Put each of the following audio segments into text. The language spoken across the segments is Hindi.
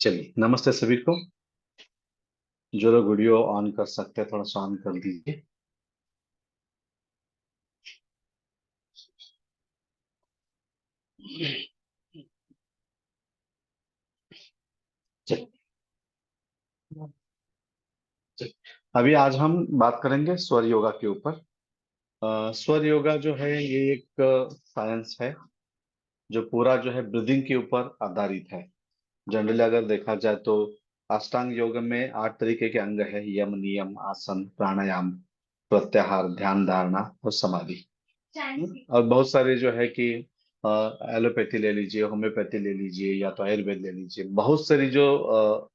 चलिए, नमस्ते सभी को। जो लोग वीडियो ऑन कर सकते हैं थोड़ा सा ऑन कर दीजिए। चलिए, चलिए। अभी आज हम बात करेंगे स्वर योगा के ऊपर। स्वर योगा जो है ये एक साइंस है जो पूरा जो है ब्रीदिंग के ऊपर आधारित है। जनरली अगर देखा जाए तो अष्टांग योग में 8 तरीके के अंग है: यम, नियम, आसन, प्राणायाम, प्रत्याहार, ध्यान धारणा और समाधि। और बहुत सारे जो है कि एलोपैथी ले लीजिए, होम्योपैथी ले लीजिए या तो आयुर्वेद ले लीजिए, बहुत सारी जो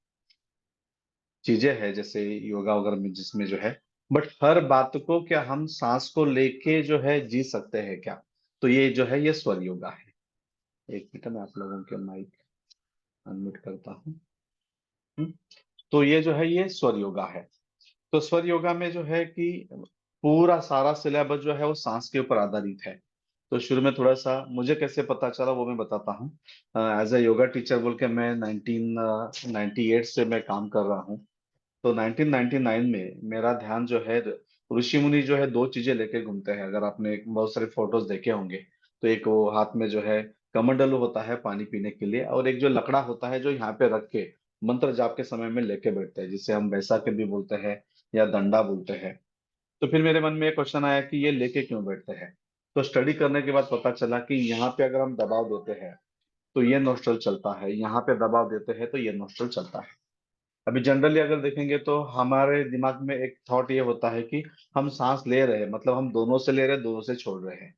चीजें हैं जैसे योगा वगैरह में जिसमें जो है। बट हर बात को क्या हम सांस को लेके जो है जी सकते हैं क्या? तो ये जो है ये स्वर योगा है। एक मिनट में आप लोगों के माइक अनम्यूट करता हूँ। हम्म। तो ये जो है ये स्वर योगा है। तो स्वर योगा में जो है कि पूरा सारा सिलेबस जो है वो सांस के ऊपर आधारित है। तो शुरू में थोड़ा सा मुझे कैसे पता चला वो मैं बताता हूँ। एज ए योगा टीचर बोल के मैं 1998 से मैं काम कर रहा हूँ। तो 1999 में मेरा ध्यान जो है, ऋषि मुनि जो है दो चीजें लेके घूमते हैं, अगर आपने बहुत सारे फोटोज देखे होंगे। तो एक वो हाथ में जो है कमंडलू होता है पानी पीने के लिए, और एक जो लकड़ा होता है जो यहाँ पे रख के मंत्र जाप के समय में लेके बैठते हैं, जिसे हम बैसाखी भी बोलते हैं या डंडा बोलते हैं। तो फिर मेरे मन में एक क्वेश्चन आया कि ये लेके क्यों बैठते हैं। तो स्टडी करने के बाद पता चला कि यहाँ पे अगर हम दबाव देते हैं तो ये नोस्ट्रल चलता है, यहाँ पे दबाव देते हैं तो ये नोस्ट्रल चलता है। अभी जनरली अगर देखेंगे तो हमारे दिमाग में एक थॉट ये होता है कि हम सांस ले रहे हैं मतलब हम दोनों से ले रहे हैं, दोनों से छोड़ रहे हैं।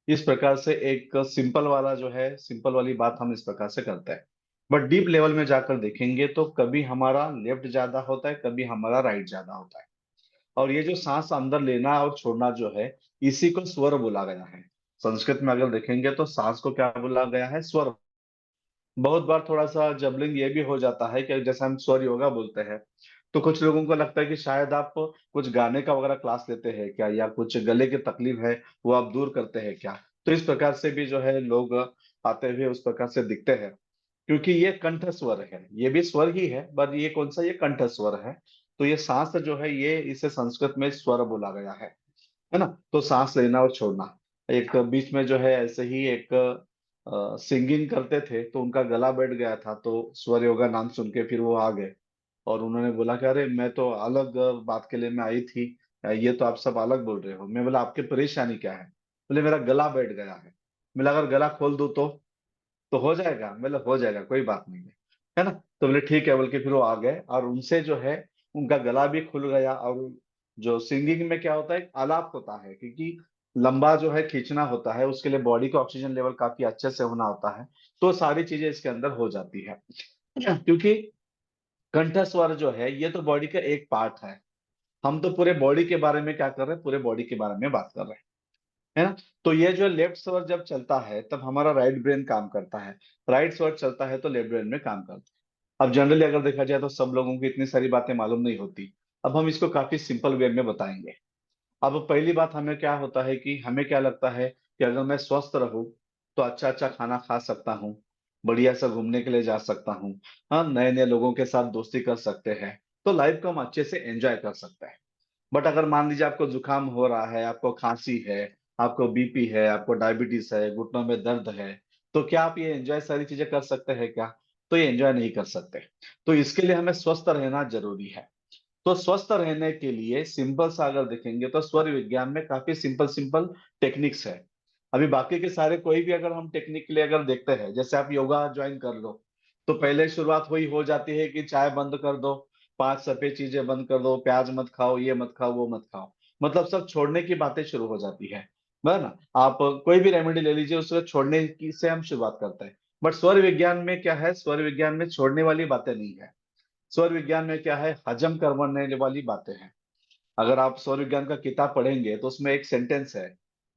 इस प्रकार से एक सिंपल वाला जो है, सिंपल वाली बात हम इस प्रकार से करते हैं। बट डीप लेवल में जाकर देखेंगे तो कभी हमारा लेफ्ट ज्यादा होता है, कभी हमारा राइट ज्यादा होता है। और ये जो सांस अंदर लेना और छोड़ना जो है, इसी को स्वर बोला गया है। संस्कृत में अगर देखेंगे तो सांस को क्या बोला गया है? स्वर। बहुत बार थोड़ा सा जबलिंग ये भी हो जाता है कि जैसे हम स्वर योगा बोलते हैं तो कुछ लोगों को लगता है कि शायद आप कुछ गाने का वगैरह क्लास लेते हैं क्या, या कुछ गले की तकलीफ है वो आप दूर करते हैं क्या। तो इस प्रकार से भी जो है लोग आते हुए उस प्रकार से दिखते हैं, क्योंकि ये कंठ स्वर है, ये भी स्वर ही है पर ये कौन सा, ये कंठ स्वर है। तो ये सांस जो है ये इसे संस्कृत में स्वर बोला गया है ना। तो सांस लेना और छोड़ना। एक बीच में जो है ऐसे ही एक सिंगिंग करते थे तो उनका गला बैठ गया था, तो स्वर योगा नाम सुन के फिर वो आ गए और उन्होंने बोला कि अरे मैं तो अलग बात के लिए मैं आई थी, ये तो आप सब अलग बोल रहे हो। मैं बोला आपकी परेशानी क्या है? बोले मेरा गला बैठ गया है। बोला अगर गला खोल दूं तो हो जाएगा? मतलब हो जाएगा, कोई बात नहीं है ना। तो बोले ठीक है, बोल के फिर वो आ गए और उनसे जो है उनका गला भी खुल गया। और जो सिंगिंग में क्या होता है, एक आलाप होता है, क्योंकि लंबा जो है खींचना होता है, उसके लिए बॉडी का ऑक्सीजन लेवल काफी अच्छे से होना होता है। तो सारी चीजें इसके अंदर हो जाती है क्योंकि कंठ स्वर जो है ये तो बॉडी का एक पार्ट है। हम तो पूरे बॉडी के बारे में क्या कर रहे हैं, पूरे बॉडी के बारे में बात कर रहे हैं, है ना। तो ये जो लेफ्ट स्वर जब चलता है तब हमारा राइट ब्रेन काम करता है, राइट स्वर चलता है तो लेफ्ट ब्रेन में काम करता है। अब जनरली अगर देखा जाए तो सब लोगों को इतनी सारी बातें मालूम नहीं होती। अब हम इसको काफी सिंपल वे में बताएंगे। अब पहली बात, हमें क्या होता है कि हमें क्या लगता है कि अगर मैं स्वस्थ रहूं तो अच्छा अच्छा खाना खा सकता हूँ, बढ़िया सा घूमने के लिए जा सकता हूँ, हाँ नए नए लोगों के साथ दोस्ती कर सकते हैं, तो लाइफ को हम अच्छे से एंजॉय कर सकते हैं। बट अगर मान लीजिए आपको जुकाम हो रहा है, आपको खांसी है, आपको बीपी है, आपको डायबिटीज है, घुटनों में दर्द है, तो क्या आप ये एंजॉय सारी चीजें कर सकते हैं क्या? तो ये एंजॉय नहीं कर सकते। तो इसके लिए हमें स्वस्थ रहना जरूरी है। तो स्वस्थ रहने के लिए सिंपल सा अगर देखेंगे तो स्वर विज्ञान में काफी सिंपल सिंपल टेक्निक्स है। अभी बाकी के सारे कोई भी अगर हम टेक्निक के लिए अगर देखते हैं, जैसे आप योगा ज्वाइन कर लो, तो पहले शुरुआत वही हो जाती है कि चाय बंद कर दो, 5 सफेद चीजें बंद कर दो, प्याज मत खाओ, ये मत खाओ, वो मत खाओ। मतलब सब छोड़ने की बातें शुरू हो जाती है ना। आप कोई भी रेमेडी ले लीजिए, उसको छोड़ने की से हम शुरुआत करते हैं। बट स्वर विज्ञान में क्या है, स्वर विज्ञान में छोड़ने वाली बातें नहीं है। स्वर विज्ञान में क्या है, हजम करवाने वाली बातें हैं। अगर आप स्वर विज्ञान का किताब पढ़ेंगे तो उसमें एक सेंटेंस है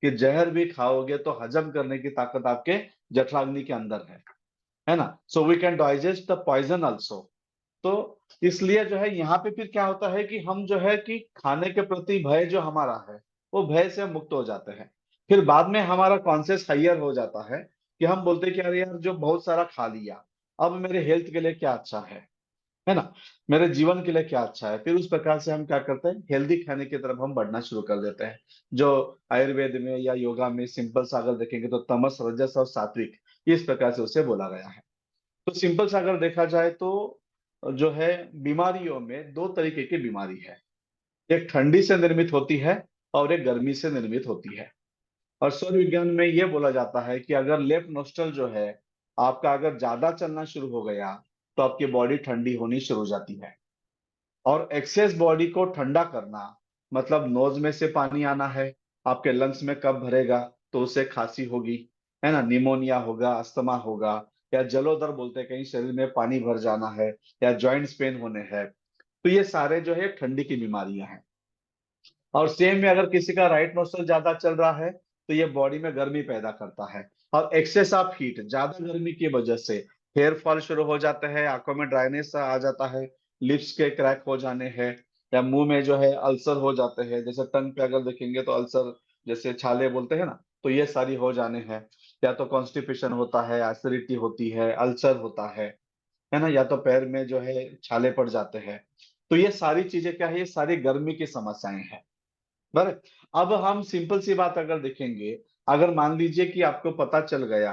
कि जहर भी खाओगे तो हजम करने की ताकत आपके जठराग्नि के अंदर है ना। So we can digest the poison also. तो इसलिए जो है यहाँ पे फिर क्या होता है कि हम जो है कि खाने के प्रति भय जो हमारा है वो भय से हम मुक्त हो जाते हैं। फिर बाद में हमारा कॉन्शियस हाइयर हो जाता है कि हम बोलते हैं कि अरे यार जो बहुत सारा खा लिया, अब मेरे हेल्थ के लिए क्या अच्छा है ना, मेरे जीवन के लिए क्या अच्छा है। फिर उस प्रकार से हम क्या करते हैं, हेल्दी खाने की तरफ हम बढ़ना शुरू कर देते हैं। जो आयुर्वेद में या योगा में सिंपल सा अगर देखेंगे तो तमस, रजस और सात्विक, इस प्रकार से उसे बोला गया है। तो सिंपल सा अगर देखा जाए तो जो है, बीमारियों में दो तरीके की बीमारी है। एक ठंडी से निर्मित होती है और एक गर्मी से निर्मित होती है। और सौर विज्ञान में यह बोला जाता है कि अगर लेफ्ट नोस्ट्रल जो है आपका अगर ज्यादा चलना शुरू हो गया तो आपकी बॉडी ठंडी होनी शुरू हो जाती है। और एक्सेस बॉडी को ठंडा करना मतलब नोज में से पानी आना है, आपके लंग्स में कब भरेगा तो उससे खांसी होगी, है ना, निमोनिया होगा, अस्थमा होगा, या जलोदर बोलते हैं, कहीं शरीर में पानी भर जाना है, या जॉइंट्स पेन होने हैं। तो ये सारे जो है ठंडी की बीमारियां हैं। और सेम में अगर किसी का राइट नोस्ट्रल ज्यादा चल रहा है तो ये बॉडी में गर्मी पैदा करता है। और एक्सेस ऑफ हीट, ज्यादा गर्मी की वजह से हेयर फॉल शुरू हो जाता है, आंखों में ड्राइनेस आ जाता है, लिप्स के क्रैक हो जाने हैं, या मुंह में जो है अल्सर हो जाते हैं, जैसे टंग पे अगर देखेंगे तो अल्सर, जैसे छाले बोलते हैं ना, तो ये सारी हो जाने हैं। या तो कॉन्स्टिपेशन होता है, एसिडिटी होती है, अल्सर होता है ना, या तो पैर में जो है छाले पड़ जाते हैं। तो ये सारी चीजें क्या है, ये सारी गर्मी की समस्याएं हैं। बराबर। अब हम सिंपल सी बात अगर देखेंगे, अगर मान लीजिए कि आपको पता चल गया,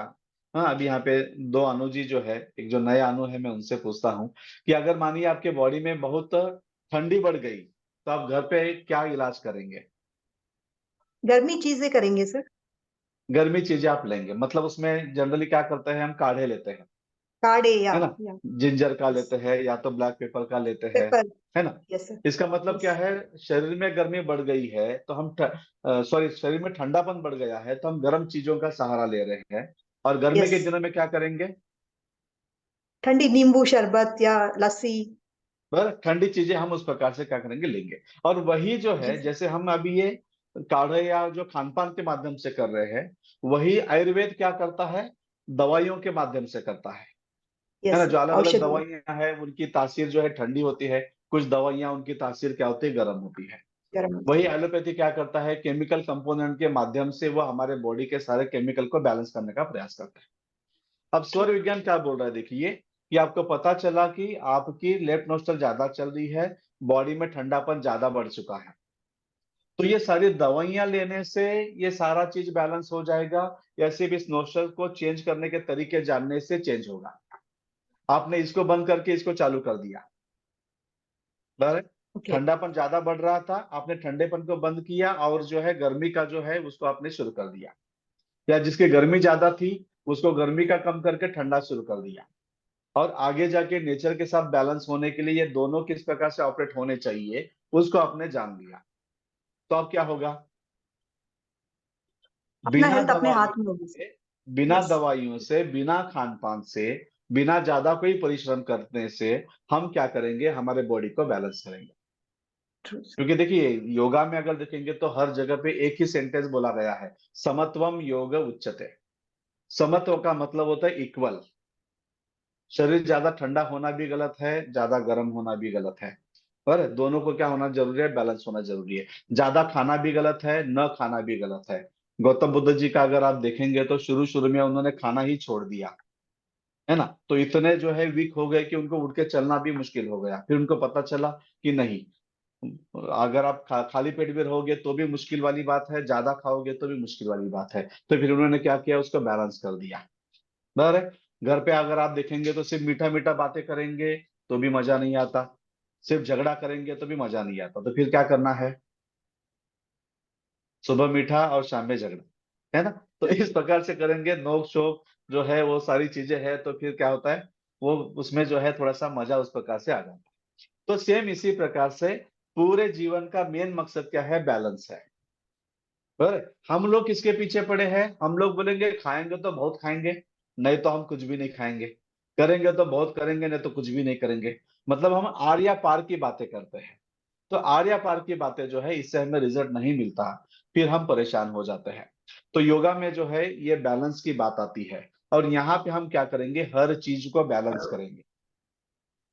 हाँ, अभी यहाँ पे दो अनु जी जो है, एक जो नए अनु है, मैं उनसे पूछता हूँ कि अगर मानिए आपके बॉडी में बहुत ठंडी बढ़ गई तो आप घर पे क्या इलाज करेंगे। गर्मी चीजें करेंगे सर। गर्मी चीजें आप लेंगे, मतलब उसमें जनरली क्या करते हैं, हम काढ़े लेते हैं, काढ़े है ना, या जिंजर का यस। लेते हैं या तो ब्लैक पेपर का लेते हैं, पेपर। है ना। Yes sir. इसका मतलब क्या यस। है, शरीर में गर्मी बढ़ गई है तो हम सॉरी, शरीर में ठंडापन बढ़ गया है तो हम गर्म चीजों का सहारा ले रहे हैं। और गर्मी यस। के दिनों में क्या करेंगे, ठंडी नींबू शरबत या लस्सी। पर ठंडी चीजें हम उस प्रकार से क्या करेंगे, लेंगे। और वही जो जी है, सर। जैसे हम अभी ये काढ़े या जो खान पान के माध्यम से कर रहे हैं, वही आयुर्वेद क्या करता है, दवाइयों के माध्यम से करता है यस ना। जो सर, अलग अलग औषधि। दवाइयां हैं उनकी तासीर जो है ठंडी होती है, कुछ दवाइयां उनकी तासीर क्या होती है, गर्म होती है। गर्म होती वही है। एलोपैथी क्या करता है, केमिकल कंपोनेंट के माध्यम से वो हमारे बॉडी के सारे केमिकल को बैलेंस करने का प्रयास करता है। अब ट्रू। सौर विज्ञान क्या बोल रहा है, देखिए कि आपको पता चला कि आपकी लेफ्ट नोस्ट्रल ज्यादा चल रही है, बॉडी में ठंडापन ज्यादा बढ़ चुका है। तो ये सारी दवाइयां लेने से ये सारा चीज बैलेंस हो जाएगा, या सिर्फ इस नोस्ट्रल को चेंज करने के तरीके जानने से चेंज होगा। आपने इसको बंद करके इसको चालू कर दिया, बराबर है? ओके। ठंडापन ज्यादा बढ़ रहा था, आपने ठंडेपन को बंद किया और जो है गर्मी का जो है उसको आपने शुरू कर दिया। या जिसकी गर्मी ज्यादा थी उसको गर्मी का कम करके ठंडा शुरू कर दिया। और आगे जाके नेचर के साथ बैलेंस होने के लिए ये दोनों किस प्रकार से ऑपरेट होने चाहिए उसको आपने जान लिया। तो अब क्या होगा, अपना बिना हेल्थ अपने दवाइयों हाथ में होगी से, सर। बिना यस। दवाइयों से, बिना खान पान से, बिना ज्यादा कोई परिश्रम करने से हम क्या करेंगे, हमारे बॉडी को बैलेंस करेंगे। True sir. क्योंकि देखिए योगा में अगर देखेंगे तो हर जगह पे एक ही सेंटेंस बोला गया है, समत्वम योग उच्यते। समत्व का मतलब होता है इक्वल। शरीर ज्यादा ठंडा होना भी गलत है, ज्यादा गर्म होना भी गलत है, पर दोनों को क्या होना जरूरी है, बैलेंस होना जरूरी है। ज्यादा खाना भी गलत है, न खाना भी गलत है। गौतम बुद्ध जी का अगर आप देखेंगे तो शुरू शुरू में उन्होंने खाना ही छोड़ दिया, है ना, तो इतने जो है वीक हो गए कि उनको उठ के चलना भी मुश्किल हो गया। फिर उनको पता चला कि नहीं, अगर आप खाली पेट भी रहोगे तो भी मुश्किल वाली बात है, ज्यादा खाओगे तो भी मुश्किल वाली बात है। तो फिर उन्होंने क्या किया, उसको बैलेंस कर दिया। बराबर है। घर पे अगर आप देखेंगे तो सिर्फ मीठा मीठा बातें करेंगे तो भी मजा नहीं आता, सिर्फ झगड़ा करेंगे तो भी मजा नहीं आता। तो फिर क्या करना है, सुबह मीठा और शाम में झगड़ा, है ना। तो इस प्रकार से करेंगे, नोक शोक जो है वो सारी चीजें है, तो फिर क्या होता है, वो उसमें जो है थोड़ा सा मजा उस प्रकार से आ जाता है। तो सेम इसी प्रकार से पूरे जीवन का मेन मकसद क्या है, बैलेंस है। पर हम लोग किसके पीछे पड़े हैं, हम लोग बोलेंगे खाएंगे तो बहुत खाएंगे, नहीं तो हम कुछ भी नहीं खाएंगे, करेंगे तो बहुत करेंगे, नहीं तो कुछ भी नहीं करेंगे। मतलब हम आर या पार की बातें करते हैं। तो आर या पार की बातें जो है इससे हमें रिजल्ट नहीं मिलता, फिर हम परेशान हो जाते हैं। तो योगा में जो है ये बैलेंस की बात आती है। और यहाँ पे हम क्या करेंगे, हर चीज को बैलेंस करेंगे।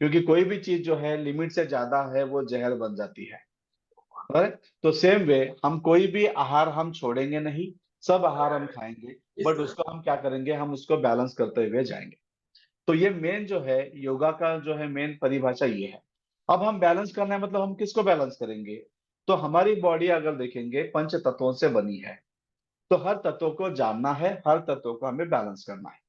क्योंकि कोई भी चीज जो है लिमिट से ज्यादा है वो जहर बन जाती है। Correct? तो सेम वे हम कोई भी आहार हम छोड़ेंगे नहीं, सब आहार हम खाएंगे, बट उसको हम क्या करेंगे, हम उसको बैलेंस करते हुए जाएंगे। तो ये मेन जो है योगा का जो है मेन परिभाषा ये है। अब हम बैलेंस करना है, मतलब हम किसको बैलेंस करेंगे? तो हमारी बॉडी अगर देखेंगे पंच तत्वों से बनी है, तो हर तत्व को जानना है, हर तत्व को हमें बैलेंस करना है।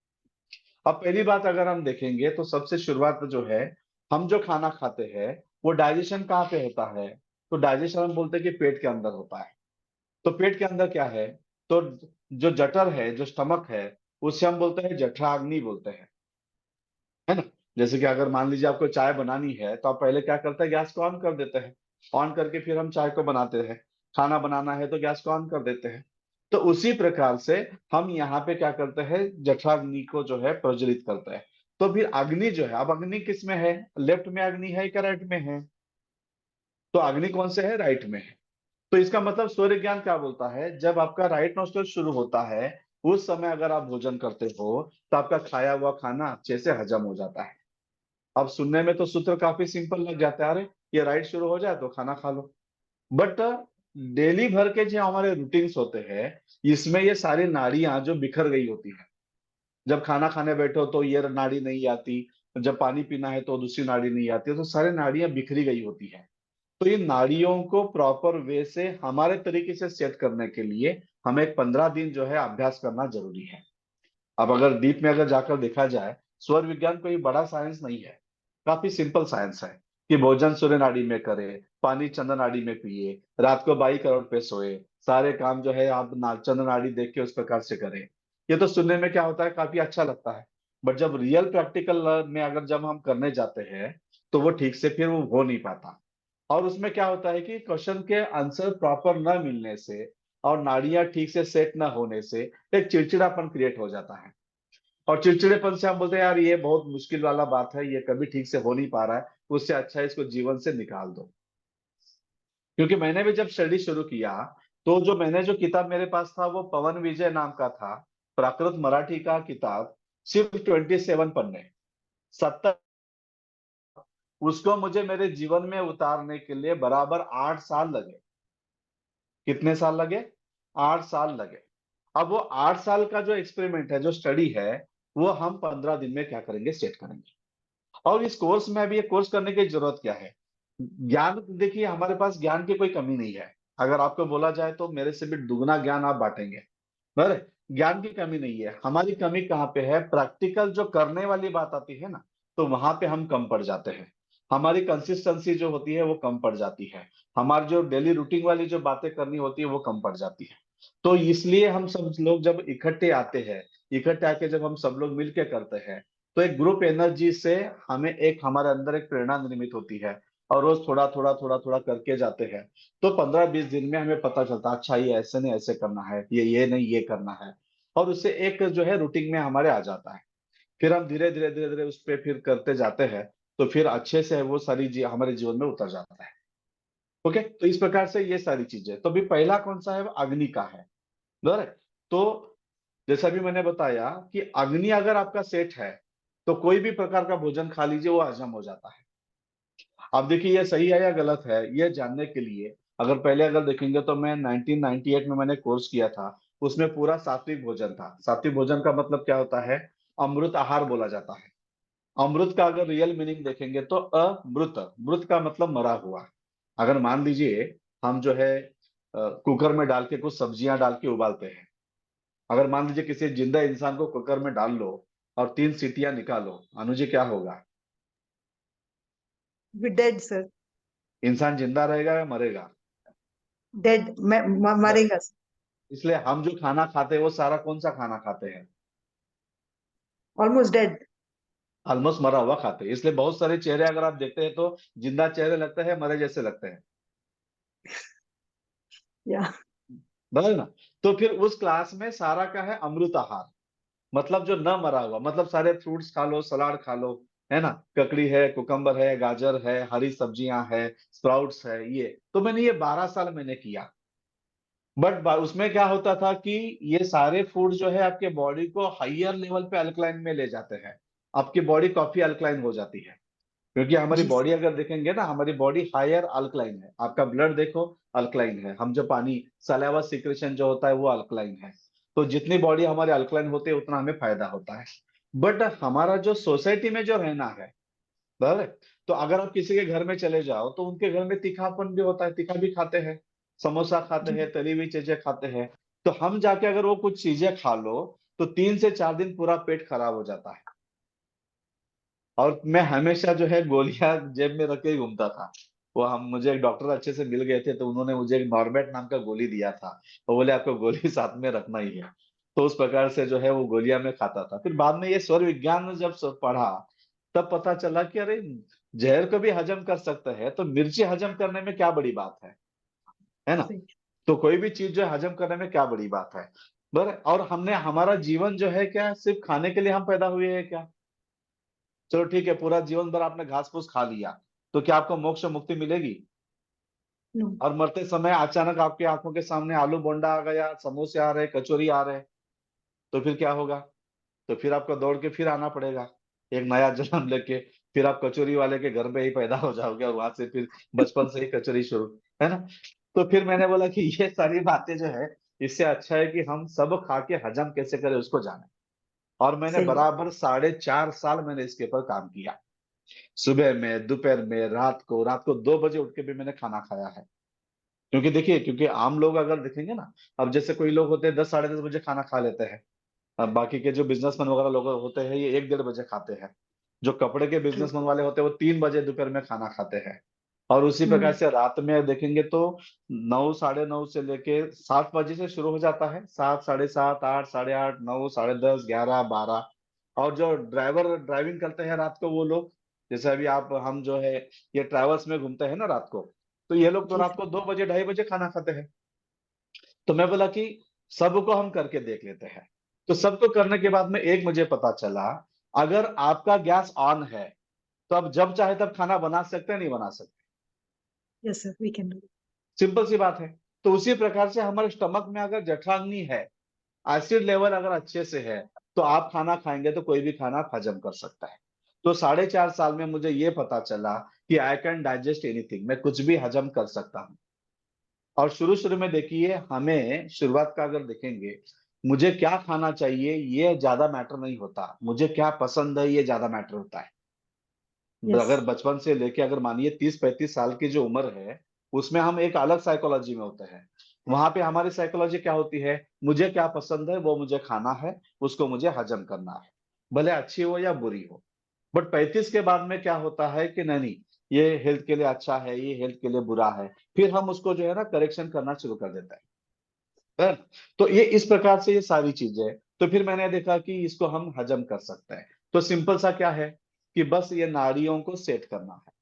अब पहली बात अगर हम देखेंगे तो सबसे शुरुआत जो है, हम जो खाना खाते हैं वो डाइजेशन कहाँ पे होता है? तो डाइजेशन हम बोलते हैं कि पेट के अंदर होता है। तो पेट के अंदर क्या है? तो जो जठर है, जो स्टमक है, उससे हम बोलते हैं जठराग्नि बोलते हैं, है ना? जैसे कि अगर मान लीजिए आपको चाय बनानी है तो आप पहले क्या करते हैं, गैस को ऑन कर देते हैं। ऑन करके फिर हम चाय को बनाते हैं। खाना बनाना है तो गैस को ऑन कर देते हैं। तो उसी प्रकार से हम यहाँ पे क्या करते हैं, जठराग्नि को जो है प्रज्वलित करते हैं। तो फिर अग्नि जो है, अब अग्नि किस में है? लेफ्ट में अग्नि है क्या राइट में है? तो अग्नि कौन से है? राइट में है। तो इसका मतलब सूर्य ज्ञान क्या बोलता है, जब आपका राइट नोस्ट्रल शुरू होता है उस समय अगर आप भोजन करते हो तो आपका खाया हुआ खाना अच्छे से हजम हो जाता है। अब सुनने में तो सूत्र काफी सिंपल लग जाता है, अरे ये राइट शुरू हो जाए तो खाना खा लो। बट डेली भर के जो हमारे रूटीन्स होते हैं, इसमें ये सारी नाड़ियां जो बिखर गई होती है। जब खाना खाने बैठो तो ये नाड़ी नहीं आती, जब पानी पीना है तो दूसरी नाड़ी नहीं आती, तो सारी नाड़ियां बिखरी गई होती है। तो इन नाड़ियों को प्रॉपर वे से हमारे तरीके से सेट करने के लिए हमें 15 दिन जो है अभ्यास करना जरूरी है। अब अगर डीप में अगर जाकर देखा जाए, स्वर विज्ञान कोई बड़ा साइंस नहीं है, काफी सिंपल साइंस है। कि भोजन सूर्य नाड़ी में करे, पानी चंद्र नाड़ी में पिए, रात को 22 करोड़ पे सोए, सारे काम जो है आप चंद्र नाड़ी देख के उस प्रकार से करें। ये तो सुनने में क्या होता है, काफी अच्छा लगता है। बट जब रियल प्रैक्टिकल में अगर जब हम करने जाते हैं तो वो ठीक से फिर वो हो नहीं पाता। और उसमें क्या होता है कि क्वेश्चन के आंसर प्रॉपर न मिलने से और नाड़ियां ठीक से सेट न होने से एक चिड़चिड़ापन क्रिएट हो जाता है। और चिड़चिड़ेपन से हम बोलते हैं यार ये बहुत मुश्किल वाला बात है, ये कभी ठीक से हो नहीं पा रहा है, उससे अच्छा है इसको जीवन से निकाल दो। क्योंकि मैंने भी जब स्टडी शुरू किया तो जो मैंने जो किताब मेरे पास था वो पवन विजय नाम का था, प्राकृत मराठी का किताब, सिर्फ 27 पन्ने, 70। उसको मुझे मेरे जीवन में उतारने के लिए बराबर 8 साल लगे। कितने साल लगे? 8 साल लगे। अब वो 8 साल का जो एक्सपेरिमेंट है, जो स्टडी है, वो हम 15 दिन में क्या करेंगे, सेट करेंगे। और इस कोर्स में अभी ये कोर्स करने की जरूरत क्या है? ज्ञान देखिए, हमारे पास ज्ञान की कोई कमी नहीं है। अगर आपको बोला जाए तो मेरे से भी दुगना ज्ञान आप बांटेंगे। बराबर, ज्ञान की कमी नहीं है। हमारी कमी कहाँ पे है? प्रैक्टिकल जो करने वाली बात आती है ना, तो वहां पे हम कम पड़ जाते हैं। हमारी कंसिस्टेंसी जो होती है वो कम पड़ जाती है। हमारी जो डेली रूटीन वाली जो बातें करनी होती है वो कम पड़ जाती है। तो इसलिए हम सब लोग जब इकट्ठे आते हैं, इकट्ठे आके जब हम सब लोग मिलके करते हैं, तो एक ग्रुप एनर्जी से हमें एक हमारे अंदर एक प्रेरणा निर्मित होती है। और रोज थोड़ा थोड़ा थोड़ा थोड़ा करके जाते हैं। तो 15-20 दिन में हमें पता चलता है, अच्छा ये ऐसे नहीं ऐसे करना है, ये नहीं ये करना है। और उससे एक जो है रूटीन में हमारे आ जाता है। फिर हम धीरे धीरे धीरे धीरे उस पर फिर करते जाते हैं। तो फिर अच्छे से वो सारी हमारे जीवन में उतर जाता है। ओके, तो इस प्रकार से ये सारी चीजें, तो भी पहला कौन सा है? वो अग्नि का है। बराबर है? तो जैसा भी मैंने बताया कि अग्नि अगर आपका सेट है तो कोई भी प्रकार का भोजन खा लीजिए, वो हजम हो जाता है। अब देखिए ये सही है या गलत है, ये जानने के लिए अगर पहले अगर देखेंगे तो मैं 1998 में मैंने कोर्स किया था। उसमें पूरा सात्विक भोजन था। सात्विक भोजन का मतलब क्या होता है? अमृत आहार बोला जाता है। अमृत का अगर रियल मीनिंग देखेंगे तो अमृत, मृत का मतलब मरा हुआ। अगर मान लीजिए हम जो है कुकर में डाल के कुछ सब्जियां डाल के उबालते हैं। अगर मान लीजिए किसी जिंदा इंसान को कुकर में डाल लो और 3 सीटियां निकालो, अनुजी क्या होगा? with dead sir, इंसान जिंदा रहेगा या मरेगा? dead मरेगा sir, इसलिए हम जो खाना खाते हैं वो सारा कौन सा खाना खाते हैं? almost dead, ऑलमोस्ट मरा हुआ खाते हैं। इसलिए बहुत सारे चेहरे अगर आप देखते हैं तो जिंदा चेहरे लगते हैं, मरे जैसे लगते हैं। yeah, बराबर ना? तो फिर उस क्लास में सारा का है अमृत आहार। मतलब जो न मरा हुआ, मतलब सारे फ्रूट्स खा लो, सलाद खा लो, है ना? ककड़ी है, कुकम्बर है, गाजर है, हरी सब्जियां है, स्प्राउट्स है। ये तो मैंने ये 12 साल मैंने किया। बट उसमें क्या होता था कि ये सारे फूड जो है आपके बॉडी को हाइयर लेवल पे अल्कलाइन में ले जाते हैं। आपकी बॉडी काफी अल्कलाइन हो जाती है। क्योंकि हमारी जी बॉडी अगर देखेंगे ना, हमारी बॉडी हायर अल्कलाइन है। आपका ब्लड देखो, अल्कलाइन है। हम जो पानी सलाइवा सिक्रेशन जो होता है वो अल्कलाइन है। तो जितनी बॉडी हमारे अल्कलाइन होते है उतना हमें फायदा होता है। बट हमारा जो सोसाइटी में जो रहना है, बराबर है? तो अगर आप किसी के घर में चले जाओ तो उनके घर में तीखापन भी होता है, तीखा भी खाते हैं, समोसा खाते जी हैं, तली हुई चीजें खाते हैं। तो हम जाके अगर वो कुछ चीजें खा लो तो 3 से 4 दिन पूरा पेट खराब हो जाता है। और मैं हमेशा जो है गोलियां जेब में रख के ही घूमता था। वो हम मुझे एक डॉक्टर अच्छे से मिल गए थे, तो उन्होंने मुझे एक नॉर्मेट नाम का गोली दिया था। तो बोले आपको गोली साथ में रखना ही है। तो उस प्रकार से जो है वो गोलियां मैं खाता था। फिर बाद में ये स्वर विज्ञान में जब पढ़ा, तब पता चला कि अरे, जहर को भी हजम कर सकते हैं तो मिर्ची हजम करने में क्या बड़ी बात है ना? सही। तो कोई भी चीज जो है हजम करने में क्या बड़ी बात है। बर और हमने हमारा जीवन जो है क्या सिर्फ खाने के लिए हम पैदा हुए हैं क्या? चलो ठीक है, पूरा जीवन भर आपने घास फूस खा लिया, तो क्या आपको मोक्ष मुक्ति मिलेगी? नो। और मरते समय अचानक आपके आंखों के सामने आलू बोंडा आ गया, समोसे आ रहे, कचौरी आ रहे, तो फिर क्या होगा? तो फिर आपको दौड़ के फिर आना पड़ेगा, एक नया जन्म लेके। फिर आप कचौरी वाले के घर में ही पैदा हो जाओगे और वहां से फिर बचपन से ही कचौरी शुरू, है ना? तो फिर मैंने बोला कि ये सारी बातें जो है, इससे अच्छा है कि हम सब खा के हजम कैसे करें उसको जाने। और मैंने सही है। बराबर 4.5 साल मैंने इसके ऊपर काम किया। सुबह में, दोपहर में, रात को 2 बजे उठ के भी मैंने खाना खाया है। क्योंकि देखिए, क्योंकि आम लोग अगर देखेंगे ना, अब जैसे कोई लोग होते हैं 10 साढ़े 10 बजे खाना खा लेते हैं। अब बाकी के जो बिजनेसमैन वगैरह लोग होते हैं ये 1 1:30 बजे खाते हैं। जो कपड़े के ट्रू। बिजनेसमैन वाले होते हैं वो 3 बजे दोपहर में खाना खाते हैं। और उसी प्रकार हम्म। से रात में देखेंगे तो 9 साढ़े 9 से लेके 7 बजे से शुरू हो जाता है। 7 साढ़े 7 8 साढ़े 8 9 साढ़े 10 11 12। और जो ड्राइवर ड्राइविंग करते हैं रात को वो लोग, जैसे अभी आप हम जो है ये ट्रैवल्स में घूमते हैं ना रात को, तो ये लोग तो जी रात सर। को 2 बजे 2:30 बजे खाना खाते हैं। तो मैं बोला कि सबको हम करके देख लेते हैं। तो सबको करने के बाद में एक मुझे पता चला, अगर आपका गैस ऑन है तो आप जब चाहे तब खाना बना सकते हैं, नहीं बना सकते? Yes sir, we can do. Simple सी बात है। तो उसी प्रकार से हमारे स्टमक में अगर जठराग्नि है, एसिड लेवल अगर अच्छे से है, तो आप खाना खाएंगे तो कोई भी खाना आप हजम कर सकता है। तो 4.5 साल में मुझे ये पता चला कि आई कैन डाइजेस्ट एनीथिंग, मैं कुछ भी हजम कर सकता हूँ। और शुरू शुरू में देखिए, हमें शुरुआत का अगर देखेंगे, मुझे क्या खाना चाहिए ये ज्यादा मैटर नहीं होता, मुझे क्या पसंद है ये ज्यादा मैटर होता है। यस। अगर बचपन से लेके अगर मानिए 30 35 साल की जो उम्र है, उसमें हम एक अलग साइकोलॉजी में होते हैं। वहां पे हमारी साइकोलॉजी क्या होती है, मुझे क्या पसंद है वो मुझे खाना है, उसको मुझे हजम करना है, भले अच्छी हो या बुरी हो। बट 35 के बाद में क्या होता है कि नहीं नहीं, ये हेल्थ के लिए अच्छा है, ये हेल्थ के लिए बुरा है। फिर हम उसको जो है ना करेक्शन करना शुरू कर देते हैं। है? तो ये इस प्रकार से ये सारी चीजें, तो फिर मैंने देखा कि इसको हम हजम कर सकते हैं। तो सिंपल सा क्या है कि बस ये नाड़ियों को सेट करना है।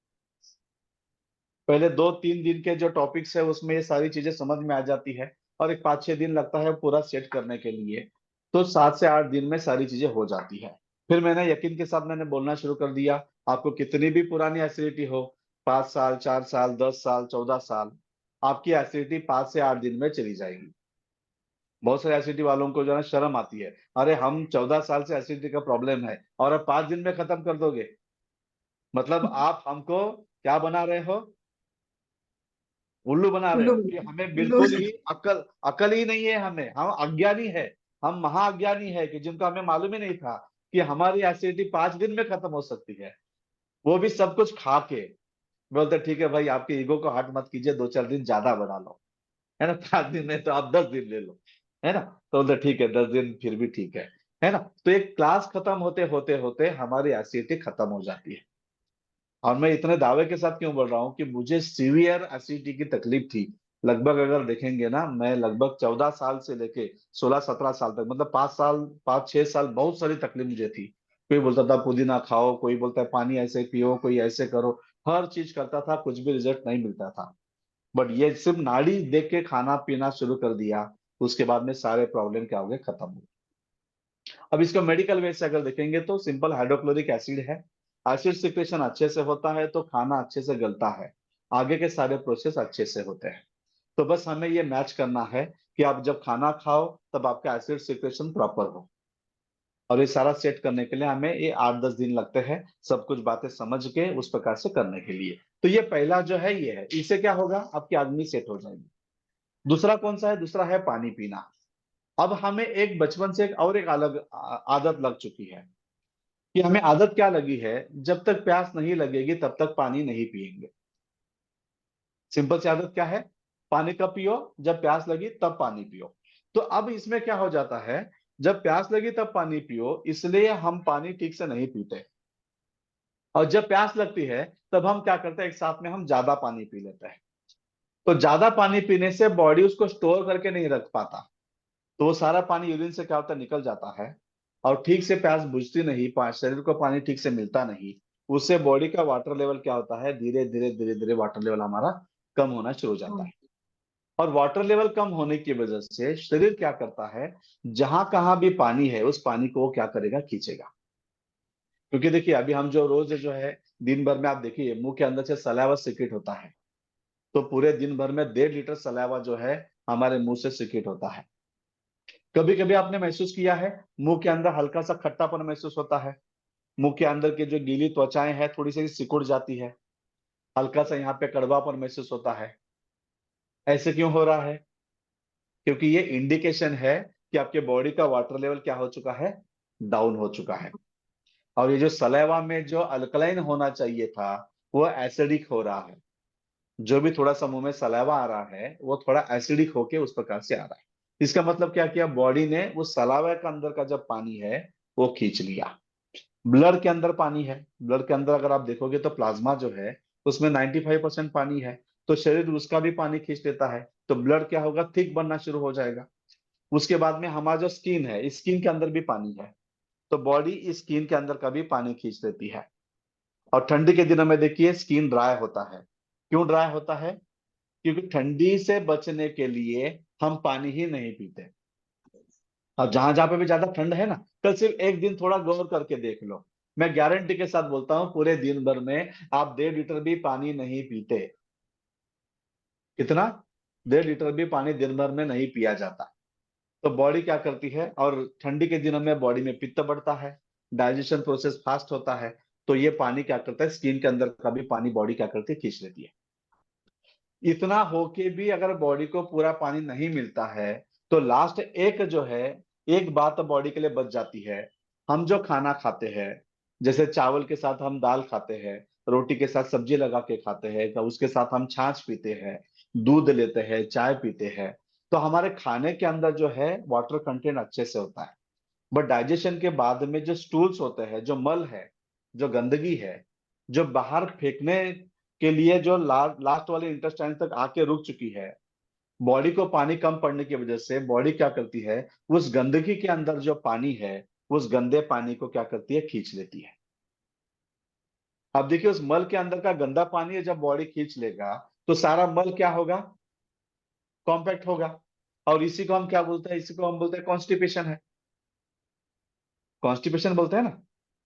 पहले 2 3 दिन के जो टॉपिक्स है उसमें ये सारी चीजें समझ में आ जाती है, और एक 5 6 दिन लगता है पूरा सेट करने के लिए। तो 7 से 8 दिन में सारी चीजें हो जाती है। फिर मैंने यकीन के साथ मैंने बोलना शुरू कर दिया, आपको कितनी भी पुरानी एसिडिटी हो, 5 साल 4 साल 10 साल 14 साल, आपकी एसिडिटी 5 से 8 दिन में चली जाएगी। बहुत सारे एसिडिटी वालों को जो है ना शर्म आती है, अरे हम 14 साल से एसिडिटी का प्रॉब्लम है और अब 5 दिन में खत्म कर दोगे? मतलब आप हमको क्या बना रहे हो, उल्लू बना रहे उल्लू। हो कि हमें उल्लू। बिल्कुल ही अकल अकल ही नहीं है हमें, हम अज्ञानी है। हम महाअज्ञानी है कि जिनको हमें मालूम ही नहीं था कि हमारी एसिडिटी 5 दिन में खत्म हो सकती है, वो भी सब कुछ खा के। बोलते ठीक है भाई, आपके ईगो को हर्ट मत कीजिए, 2 4 दिन ज्यादा बढ़ा लो, है ना? 5 दिन में तो आप 10 दिन ले लो, है ना? तो बोलते ठीक है, 10 दिन फिर भी ठीक है ना? तो एक क्लास खत्म होते होते होते हमारी एसिडिटी खत्म हो जाती है। और मैं इतने दावे के साथ क्यों बोल रहा हूँ कि मुझे सीवियर एसिडिटी की तकलीफ थी। लगभग अगर देखेंगे ना, मैं लगभग 14 साल से लेके 16 17 साल तक, मतलब 5 साल 5 6 साल बहुत सारी तकलीफ मुझे थी। कोई बोलता था पुदीना खाओ, कोई बोलता है पानी ऐसे पियो, कोई ऐसे करो, हर चीज करता था, कुछ भी रिजल्ट नहीं मिलता था। बट ये सिर्फ नाड़ी देख के खाना पीना शुरू कर दिया, उसके बाद में सारे प्रॉब्लम क्या हो गए, खत्म हो गए। अब इसको मेडिकल वे से अगर देखेंगे तो सिंपल हाइड्रोक्लोरिक एसिड है। एसिड सिक्रेशन अच्छे से होता है तो खाना अच्छे से गलता है, आगे के सारे प्रोसेस अच्छे से होते हैं। तो बस हमें ये मैच करना है कि आप जब खाना खाओ तब आपका एसिड सिक्रेशन प्रॉपर हो। और ये सारा सेट करने के लिए हमें ये 8 10 दिन लगते हैं, सब कुछ बातें समझ के उस प्रकार से करने के लिए। तो ये पहला जो है ये है, इससे क्या होगा, आपकी अग्नि सेट हो जाएगी। दूसरा कौन सा है? दूसरा है पानी पीना। अब हमें एक बचपन से एक और एक अलग आदत लग चुकी है। कि हमें आदत क्या लगी है, जब तक प्यास नहीं लगेगी तब तक पानी नहीं पिएंगे। सिंपल सी आदत क्या है, पानी कब पियो, जब प्यास लगी तब पानी पियो। तो अब इसमें क्या हो जाता है, जब प्यास लगी तब पानी पियो, इसलिए हम पानी ठीक से नहीं पीते। और जब प्यास लगती है तब हम क्या करते हैं, एक साथ में हम ज्यादा पानी पी लेते हैं। तो ज्यादा पानी पीने से बॉडी उसको स्टोर करके नहीं रख पाता, तो वो सारा पानी यूरिन से क्या होता है, निकल जाता है। और ठीक से प्यास बुझती नहीं, शरीर को पानी ठीक से मिलता नहीं। उससे बॉडी का वाटर लेवल क्या होता है, धीरे धीरे धीरे धीरे वाटर लेवल हमारा कम होना शुरू हो जाता है। और वाटर लेवल कम होने की वजह से शरीर क्या करता है, जहां कहां भी पानी है उस पानी को वो क्या करेगा, खींचेगा। क्योंकि देखिए अभी हम जो रोज जो है, दिन भर में आप देखिए मुंह के अंदर से सलाइवा सिक्रेट होता है। तो पूरे दिन भर में 1.5 लीटर सलाइवा जो है हमारे मुंह से सिक्रेट होता है। कभी कभी आपने महसूस किया है, मुंह के अंदर हल्का सा खट्टापन महसूस होता है, मुंह के अंदर की जो गीली त्वचाएं हैं थोड़ी सी सिकुड़ जाती है, हल्का सा यहाँ पे कड़वापन महसूस होता है। ऐसे क्यों हो रहा है, क्योंकि ये इंडिकेशन है कि आपके बॉडी का वाटर लेवल क्या हो चुका है, डाउन हो चुका है। और ये जो सलाइवा में जो अल्कलाइन होना चाहिए था वो एसिडिक हो रहा है। जो भी थोड़ा सा मुंह में सलाइवा आ रहा है वो थोड़ा एसिडिक होके उस प्रकार से आ रहा है। इसका मतलब क्या किया, बॉडी ने वो सलाइवा के अंदर का जब पानी है वो खींच लिया। ब्लड के अंदर पानी है, ब्लड के अंदर अगर आप देखोगे तो प्लाज्मा जो है उसमें 95% पानी है। तो शरीर उसका भी पानी खींच लेता है, तो ब्लड क्या होगा, थिक बनना शुरू हो जाएगा। उसके बाद में हमारा जो स्किन है, स्किन के अंदर भी पानी है, तो बॉडी इस स्किन के अंदर का भी पानी खींच लेती है। और ठंडी के दिनों में देखिए स्किन ड्राई होता है। क्यों ड्राई होता है, क्योंकि ठंडी से बचने के लिए हम पानी ही नहीं पीते। अब जहां जहां पे भी ज्यादा ठंड है ना, कल सिर्फ एक दिन थोड़ा गौर करके देख लो। मैं गारंटी के साथ बोलता हूँ पूरे दिन भर में आप 1.5 लीटर भी पानी नहीं पीते। कितना, 1.5 लीटर भी पानी दिन भर में नहीं पिया जाता। तो बॉडी क्या करती है, और ठंडी के दिनों में बॉडी में पित्त बढ़ता है, डाइजेशन प्रोसेस फास्ट होता है। तो ये पानी क्या करता है, स्किन के अंदर का भी पानी बॉडी क्या करती है, खींच लेती है। इतना होके भी अगर बॉडी को पूरा पानी नहीं मिलता है, तो लास्ट एक जो है, एक बात बॉडी के लिए बच जाती है। हम जो खाना खाते हैं, जैसे चावल के साथ हम दाल खाते हैं, रोटी के साथ सब्जी लगा के खाते हैं, तो उसके साथ हम छाछ पीते हैं, दूध लेते हैं, चाय पीते हैं। तो हमारे खाने के अंदर जो है वाटर कंटेंट अच्छे से होता है। बट डाइजेशन के बाद में जो स्टूल्स होते हैं, जो मल है, जो गंदगी है, जो बाहर फेंकने के लिए जो लास्ट वाले इंटेस्टाइन तक आके रुक चुकी है, बॉडी को पानी कम पड़ने की वजह से बॉडी क्या करती है, उस गंदगी के अंदर जो पानी है उस गंदे पानी को क्या करती है, खींच लेती है। अब देखिए उस मल के अंदर का गंदा पानी है, जब बॉडी खींच लेगा तो सारा मल क्या होगा, कॉम्पैक्ट होगा। और इसी को हम क्या बोलते हैं, इसी को हम बोलते हैं कॉन्स्टिपेशन है। कॉन्स्टिपेशन बोलते हैं ना,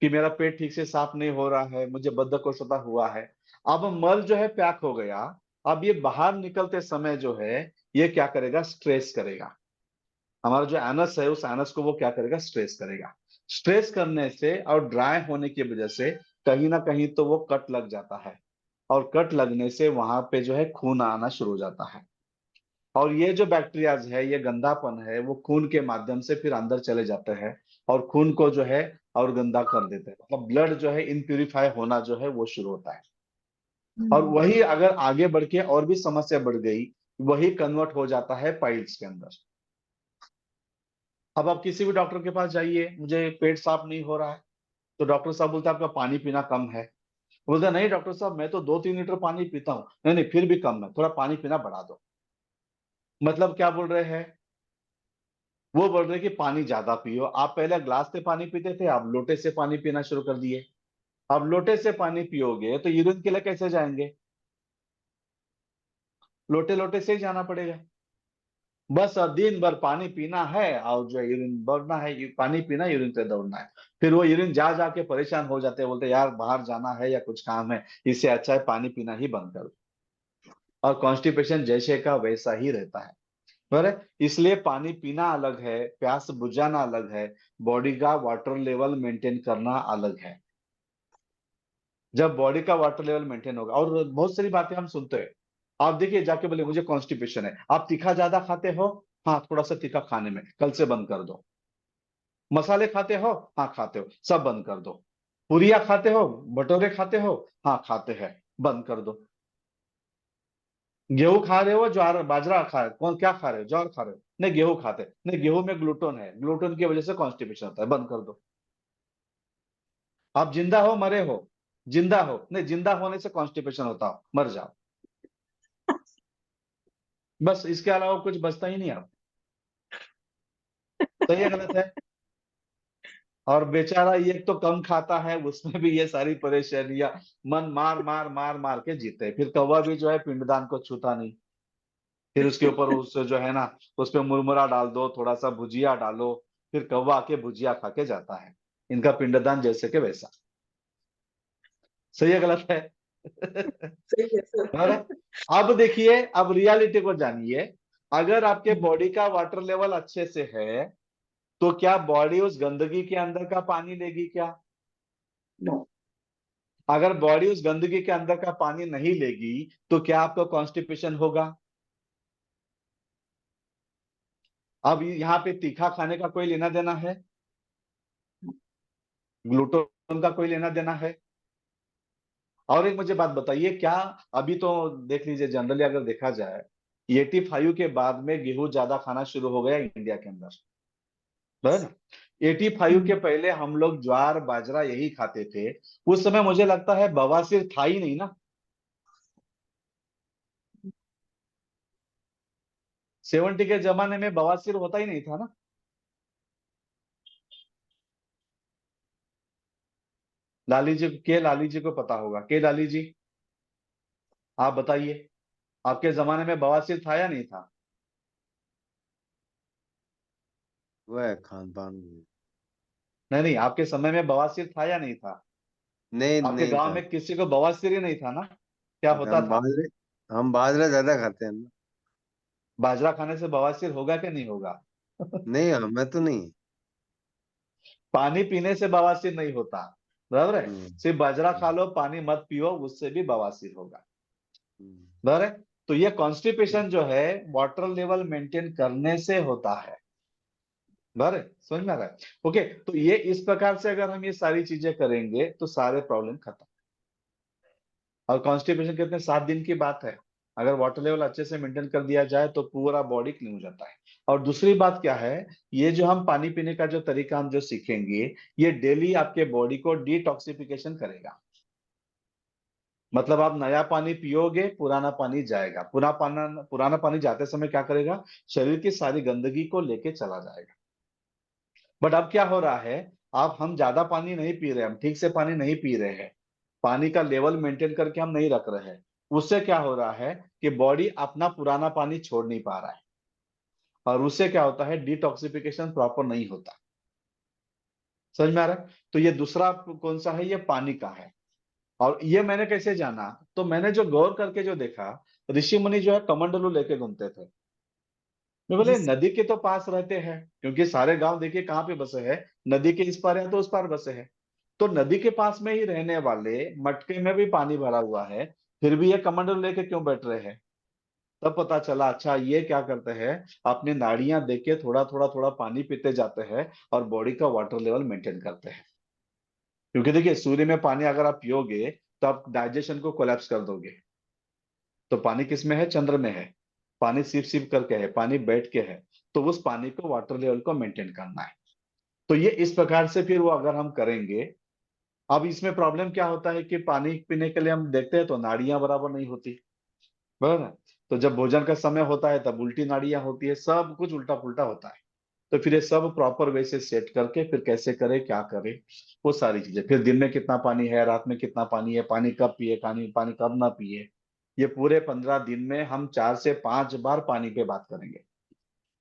कि मेरा पेट ठीक से साफ नहीं हो रहा है, मुझे बद्धकोष्ठता हुआ है। अब मल जो है पैक हो गया, अब ये बाहर निकलते समय जो है ये क्या करेगा, स्ट्रेस करेगा। हमारा जो एनस है उस एनस को वो क्या करेगा, स्ट्रेस करेगा। स्ट्रेस करने से और ड्राई होने की वजह से कहीं ना कहीं तो वो कट लग जाता है। और कट लगने से वहां पे जो है खून आना शुरू हो जाता है। और ये जो बैक्टीरियाज है, ये गंदापन है, वो खून के माध्यम से फिर अंदर चले जाते हैं और खून को जो है और गंदा कर देते हैं। मतलब ब्लड जो है इनप्यूरिफाई होना जो है वो शुरू होता है। और वही अगर आगे बढ़ के और भी समस्या बढ़ गई, वही कन्वर्ट हो जाता है पाइल्स के अंदर। अब आप किसी भी डॉक्टर के पास जाइए, मुझे पेट साफ नहीं हो रहा है, तो डॉक्टर साहब बोलते हैं आपका पानी पीना कम है। बोलते हैं नहीं डॉक्टर साहब, मैं तो 2-3 लीटर पानी पीता हूँ। नहीं नहीं, फिर भी कम है, थोड़ा पानी पीना बढ़ा दो। मतलब क्या बोल रहे हैं, वो बोल रहे कि पानी ज्यादा पियो। आप पहले ग्लास से पानी पीते थे, आप लोटे से पानी पीना शुरू कर दिए। अब लोटे से पानी पियोगे तो यूरिन के लिए कैसे जाएंगे, लोटे लोटे से ही जाना पड़ेगा। बस अब दिन भर पानी पीना है और जो यूरिन दौड़ना है, पानी पीना यूरिन पे दौड़ना है। फिर वो यूरिन जा जाके परेशान हो जाते हैं, बोलते यार बाहर जाना है या कुछ काम है, इससे अच्छा है पानी पीना ही बंद कर दो। और कॉन्स्टिपेशन जैसे का वैसा ही रहता है। पर इसलिए पानी पीना अलग है, प्यास बुझाना अलग है, बॉडी का वाटर लेवल मेंटेन करना अलग है। जब बॉडी का वाटर लेवल मेंटेन होगा, और बहुत सारी बातें हम सुनते हैं। आप देखिए जाके बोले मुझे कॉन्स्टिपेशन है, आप तीखा ज्यादा खाते हो, हाँ थोड़ा सा तीखा खाने में, कल से बंद कर दो। मसाले खाते हो, हाँ खाते हो, सब बंद कर दो। पूरिया खाते हो, भटूरे खाते हो? हाँ खाते हैं, बंद कर दो। गेहूं खा रहे हो, ज्वार बाजरा खा रहे हो, कौन क्या खा रहे हो, ज्वार खा रहे हो? नहीं गेहूं खाते, नहीं गेहूं में ग्लूटोन है, ग्लूटोन की वजह से कॉन्स्टिपेशन होता है, बंद कर दो। आप जिंदा हो मरे हो? जिंदा हो, नहीं जिंदा होने से कॉन्स्टिपेशन होता हो, मर जाओ। बस इसके अलावा कुछ बचता ही नहीं आप। सही है गलत है? और बेचारा ये तो कम खाता है, उसमें भी ये सारी परेशानियां, मन मार मार मार मार के जीते हैं। फिर कौवा भी जो है पिंडदान को छूता नहीं। फिर उसके ऊपर उस जो है ना, उस पे मुरमुरा डाल दो, थोड़ा सा भुजिया डालो, फिर कौवा आके भुजिया खा के जाता है। इनका पिंडदान जैसे के वैसा। सही है गलत है? सही है और सर। अब देखिए, अब रियलिटी को जानिए। अगर आपके बॉडी का वाटर लेवल अच्छे से है, तो क्या बॉडी उस गंदगी के अंदर का पानी लेगी क्या? नो। अगर बॉडी उस गंदगी के अंदर का पानी नहीं लेगी, तो क्या आपको कॉन्स्टिपेशन होगा? अब यहाँ पे तीखा खाने का कोई लेना देना है? ग्लूटोन का कोई लेना देना है? और एक मुझे बात बताइए, क्या अभी तो देख लीजिए, जनरली अगर देखा जाए, 85 के बाद में गेहूं ज्यादा खाना शुरू हो गया इंडिया के अंदर, है ना? 85 के पहले हम लोग ज्वार बाजरा यही खाते थे। उस समय मुझे लगता है बवासीर था ही नहीं ना। 70 के जमाने में बवासीर होता ही नहीं था ना। लाली जी को पता होगा, के लाली जी, आप बताइए, आपके जमाने में बवासीर था या नहीं था? वह खान पान। नहीं नहीं, आपके समय में बवासीर था या नहीं था? नहीं आपके नहीं गांव था। में किसी को बवासीर ही नहीं था ना? क्या होता हम था? बाजरे हम बाजरा ज्यादा खाते हैं ना। बाजरा खाने से बवासीर होगा कि नहीं होगा? नहीं, हमें तो नहीं। पानी पीने से बवासीर नहीं होता, बराबर है? हम्म। सिर्फ बाजरा खा हम्म। लो, पानी मत पियो, उससे भी बवासीर होगा। हम्म। बराबर है? तो ये कॉन्स्टिपेशन जो है, वाटर लेवल मेंटेन करने से होता है। बराबर है? समझ में आ रहा है? ओके, तो ये इस प्रकार से अगर हम ये सारी चीजें करेंगे तो सारे प्रॉब्लम खत्म। और कॉन्स्टिपेशन कितने, 7 दिन की बात है। अगर वाटर लेवल अच्छे से मेंटेन कर दिया जाए तो पूरा बॉडी क्लीन हो जाता है। और दूसरी बात क्या है, ये जो हम पानी पीने का जो तरीका हम जो सीखेंगे, ये डेली आपके बॉडी को डिटॉक्सिफिकेशन करेगा। मतलब आप नया पानी पियोगे, पुराना पानी जाएगा, पुराना पानी जाते समय क्या करेगा, शरीर की सारी गंदगी को लेके चला जाएगा। बट अब क्या हो रहा है, आप हम ज्यादा पानी नहीं पी रहे, हम ठीक से पानी नहीं पी रहे हैं, पानी का लेवल मेंटेन करके हम नहीं रख रहे हैं। उससे क्या हो रहा है कि बॉडी अपना पुराना पानी छोड़ नहीं पा रहा है, और उससे क्या होता है, डिटॉक्सिफिकेशन प्रॉपर नहीं होता। समझ में आ रहा है? तो ये दूसरा कौन सा है, ये पानी का है। और ये मैंने कैसे जाना, तो मैंने जो गौर करके जो देखा, ऋषि मुनि जो है कमंडलू लेके घूमते थे। मैं बोले यस। नदी के तो पास रहते हैं, क्योंकि सारे गांव देखिए कहाँ पे बसे हैं, नदी के इस पार या तो उस पार बसे हैं। तो नदी के पास में ही रहने वाले, मटके में भी पानी भरा हुआ है, फिर भी ये कमंडल लेके क्यों बैठ रहे हैं? तब पता चला, अच्छा ये क्या करते हैं, अपनी नाड़ियां देख के थोड़ा थोड़ा थोड़ा पानी पीते जाते हैं, और बॉडी का वाटर लेवल मेंटेन करते हैं। क्योंकि देखिए, सूर्य में पानी अगर आप पियोगे तो आप डाइजेशन को कोलैप्स कर दोगे। तो पानी किस में है, चंद्र में है। पानी सिप सिप करके है, पानी बैठ के है। तो उस पानी को, वाटर लेवल को मेंटेन करना है। तो ये इस प्रकार से फिर वो अगर हम करेंगे। अब इसमें प्रॉब्लम क्या होता है कि पानी पीने के लिए हम देखते हैं तो नाड़ियां बराबर नहीं होती, बराबर है? तो जब भोजन का समय होता है तब उल्टी नाड़ियां होती है, सब कुछ उल्टा पुल्टा होता है। तो फिर ये सब प्रॉपर वे से सेट करके फिर कैसे करें, क्या करें, वो सारी चीजें, फिर दिन में कितना पानी है, रात में कितना पानी है, पानी कब पिए, पानी पानी कब ना पिए, ये पूरे 15 दिन में हम 4 से 5 बार पानी पे बात करेंगे।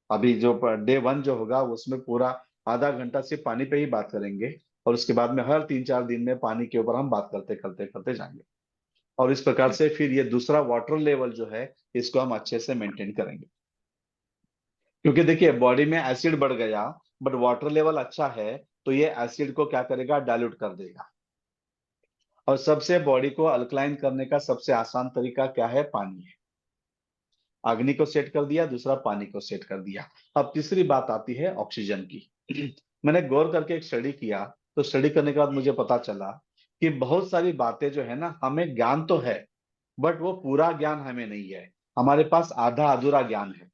अभी जो डे 1 जो होगा उसमें पूरा आधा घंटा सिर्फ पानी पे ही बात करेंगे। और उसके बाद में हर 3-4 दिन में पानी के ऊपर हम बात करते करते करते जाएंगे। और इस प्रकार से फिर ये दूसरा वाटर लेवल जो है, इसको हम अच्छे से मेंटेन करेंगे। क्योंकि देखिए, बॉडी में एसिड बढ़ गया, बट वाटर लेवल अच्छा है, तो ये एसिड को क्या करेगा, डाइल्यूट कर देगा। और सबसे बॉडी को अल्कलाइन करने का सबसे आसान तरीका क्या है, पानी है। अग्नि को सेट कर दिया, दूसरा पानी को सेट कर दिया। अब तीसरी बात आती है ऑक्सीजन की। मैंने गौर करके एक स्टडी किया, तो स्टडी करने के बाद मुझे पता चला कि बहुत सारी बातें जो है ना, हमें ज्ञान तो है बट वो पूरा ज्ञान हमें नहीं है। हमारे पास आधा अधूरा ज्ञान है,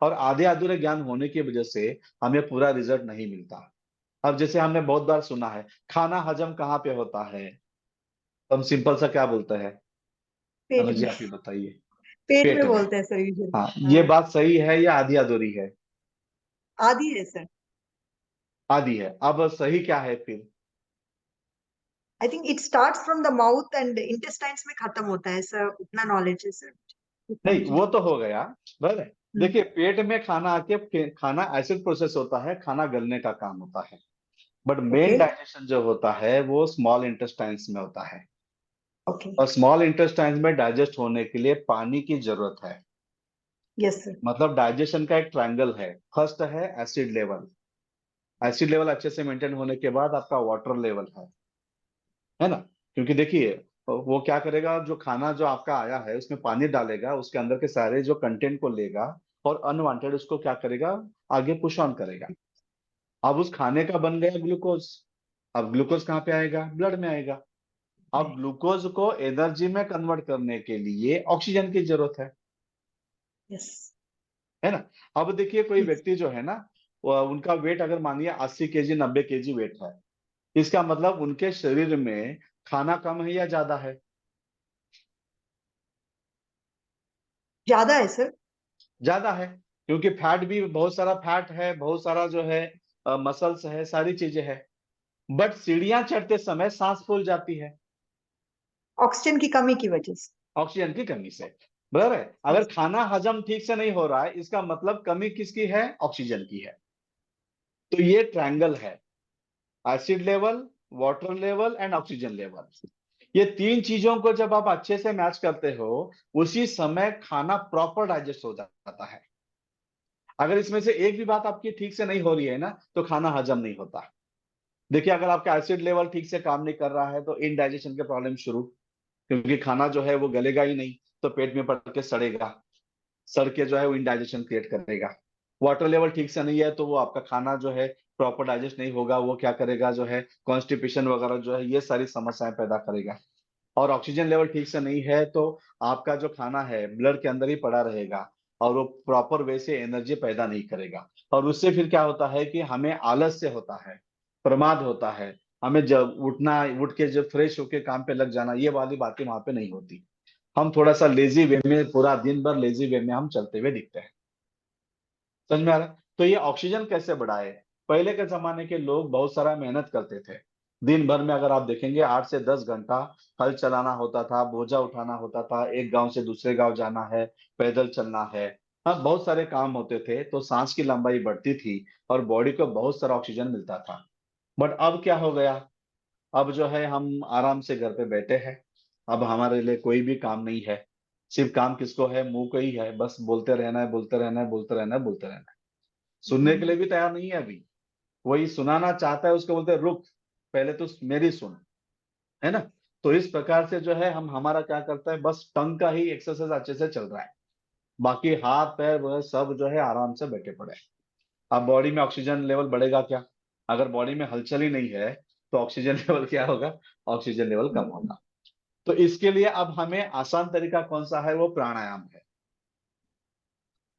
और आधे अधूरे ज्ञान होने की वजह से हमें पूरा रिजल्ट नहीं मिलता। अब जैसे हमने बहुत बार सुना है, खाना हजम कहाँ पे होता है? तो हम सिंपल सा क्या बोलते हैं? पेट अनुज जी में। आप ही बताइए। पेट पेट में में। बोलते हैं सर यूजुअली। हाँ, ये हाँ, बात सही है या आधी अधूरी है? आधी है सर। आधी है। अब सही क्या है फिर? I think it starts from the mouth and intestines में खत्म होता है सर, उतना नॉलेज है सर, उतना नहीं, मुझे वो तो knowledge हो गया। बराबर। है। देखिए, पेट में खाना आके खाना एसिड प्रोसेस होता है, खाना गलने का काम होता है। बट ओके मेन डाइजेशन जो होता है वो स्मॉल इंटेस्टाइन्स में होता है। ओके। और स्मॉल इंटेस्टाइन्स में डाइजेस्ट होने के लिए पानी की जरूरत है। Yes sir. मतलब डाइजेशन का एक ट्रायंगल है। फर्स्ट है एसिड लेवल। एसिड लेवल अच्छे से मेंटेन होने के बाद आपका वाटर लेवल है ना? क्योंकि देखिए, वो क्या करेगा, जो खाना जो आपका आया है उसमें पानी डालेगा, उसके अंदर के सारे जो कंटेंट को लेगा और अनवांटेड उसको क्या करेगा, आगे पुश ऑन करेगा। अब उस खाने का बन गया ग्लूकोज। अब ग्लूकोज कहाँ पे आएगा? ब्लड में आएगा। अब ग्लूकोज को एनर्जी में कन्वर्ट करने के लिए ऑक्सीजन की जरूरत यस है ना? अब देखिए, कोई यस। व्यक्ति जो है ना, उनका वेट अगर मानिए 80 kg 90 kg वेट है, इसका मतलब उनके शरीर में खाना कम है या ज्यादा है? ज्यादा है सर। ज्यादा है, क्योंकि फैट भी बहुत सारा फैट है, बहुत सारा जो है मसल्स है, सारी चीजें है। बट सीढ़ियां चढ़ते समय सांस फूल जाती है, ऑक्सीजन की कमी की वजह से। ऑक्सीजन की कमी से। बराबर है। अगर यस। खाना हजम ठीक से नहीं हो रहा है, इसका मतलब कमी किसकी है? ऑक्सीजन की है। तो ये ट्रायंगल है, acid level, water level and oxygen level. ये तीन चीजों को जब आप अच्छे से मैच करते हो, उसी समय खाना प्रॉपर डाइजेस्ट हो जाता है। अगर इसमें से एक भी बात आपकी ठीक से नहीं हो रही है ना, तो खाना हजम नहीं होता। देखिए, अगर आपका एसिड लेवल ठीक से काम नहीं कर रहा है तो इनडाइजेशन के प्रॉब्लम शुरू। क्योंकि खाना जो है वो गलेगा ही नहीं, तो पेट में पड़ के सड़ेगा। सड़ के जो है वो इनडाइजेशन क्रिएट करेगा। वाटर लेवल ठीक से नहीं है तो वो आपका खाना जो है प्रॉपर डाइजेस्ट नहीं होगा, वो क्या करेगा, जो है कॉन्स्टिपेशन वगैरह जो है ये सारी समस्याएं पैदा करेगा। और ऑक्सीजन लेवल ठीक से नहीं है तो आपका जो खाना है ब्लड के अंदर ही पड़ा रहेगा, और वो प्रॉपर वे से एनर्जी पैदा नहीं करेगा। और उससे फिर क्या होता है कि हमें आलस्य होता है, प्रमाद होता है। हमें जब उठ के जब फ्रेश होके काम पे लग जाना, ये वाली बातें वहां पे नहीं होती। हम थोड़ा सा लेजी वे में, पूरा दिन भर लेजी वे में हम चलते हुए दिखते हैं। समझ में आ रहा है? तो ये ऑक्सीजन कैसे बढ़ाए? पहले के जमाने के लोग बहुत सारा मेहनत करते थे। दिन भर में अगर आप देखेंगे 8 से 10 घंटा हल चलाना होता था, बोझा उठाना होता था, एक गांव से दूसरे गांव जाना है, पैदल चलना है। हाँ, बहुत सारे काम होते थे, तो सांस की लंबाई बढ़ती थी और बॉडी को बहुत सारा ऑक्सीजन मिलता था। बट अब क्या हो गया? अब जो है हम आराम से घर पे बैठे हैं। अब हमारे लिए कोई भी काम नहीं है। सिर्फ काम किसको है? मुंह को ही है। बस बोलते रहना है, बोलते रहना है, बोलते रहना है, बोलते रहना है। सुनने के लिए भी तैयार नहीं है अभी। वही सुनाना चाहता है, उसको बोलते हैं रुक, पहले तो मेरी सुन। है ना? तो इस प्रकार से जो है हम हमारा क्या करता है, बस टंग का ही एक्सरसाइज अच्छे से चल रहा है। बाकी हाथ पैर वह सब जो है आराम से बैठे पड़े हैं। अब बॉडी में ऑक्सीजन लेवल बढ़ेगा क्या? अगर बॉडी में हलचल ही नहीं है तो ऑक्सीजन लेवल क्या होगा? ऑक्सीजन लेवल कम होगा। तो इसके लिए अब हमें आसान तरीका कौन सा है? वो प्राणायाम है।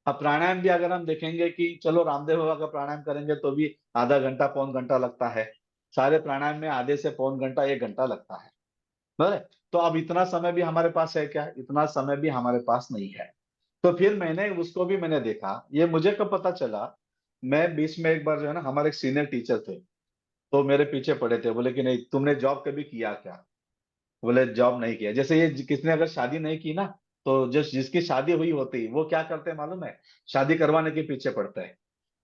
अब प्राणायाम भी अगर हम देखेंगे कि चलो रामदेव बाबा का प्राणायाम करेंगे तो भी आधा घंटा पौन घंटा लगता है। सारे प्राणायाम में आधे से पौन घंटा 1 घंटा लगता है। बराबर। तो अब इतना समय भी हमारे पास है क्या? इतना समय भी हमारे पास नहीं है। तो फिर मैंने उसको भी मैंने देखा, ये मुझे कब पता चला। मैं बीच में एक बार जो है ना, हमारे एक सीनियर टीचर थे, तो मेरे पीछे पड़े थे, बोले कि नहीं तुमने जॉब कभी किया क्या? बोले जॉब नहीं किया। जैसे ये किसने अगर शादी नहीं की ना, तो जिसकी शादी हुई होती वो क्या करते हैं मालूम है? शादी करवाने के पीछे पड़ते हैं।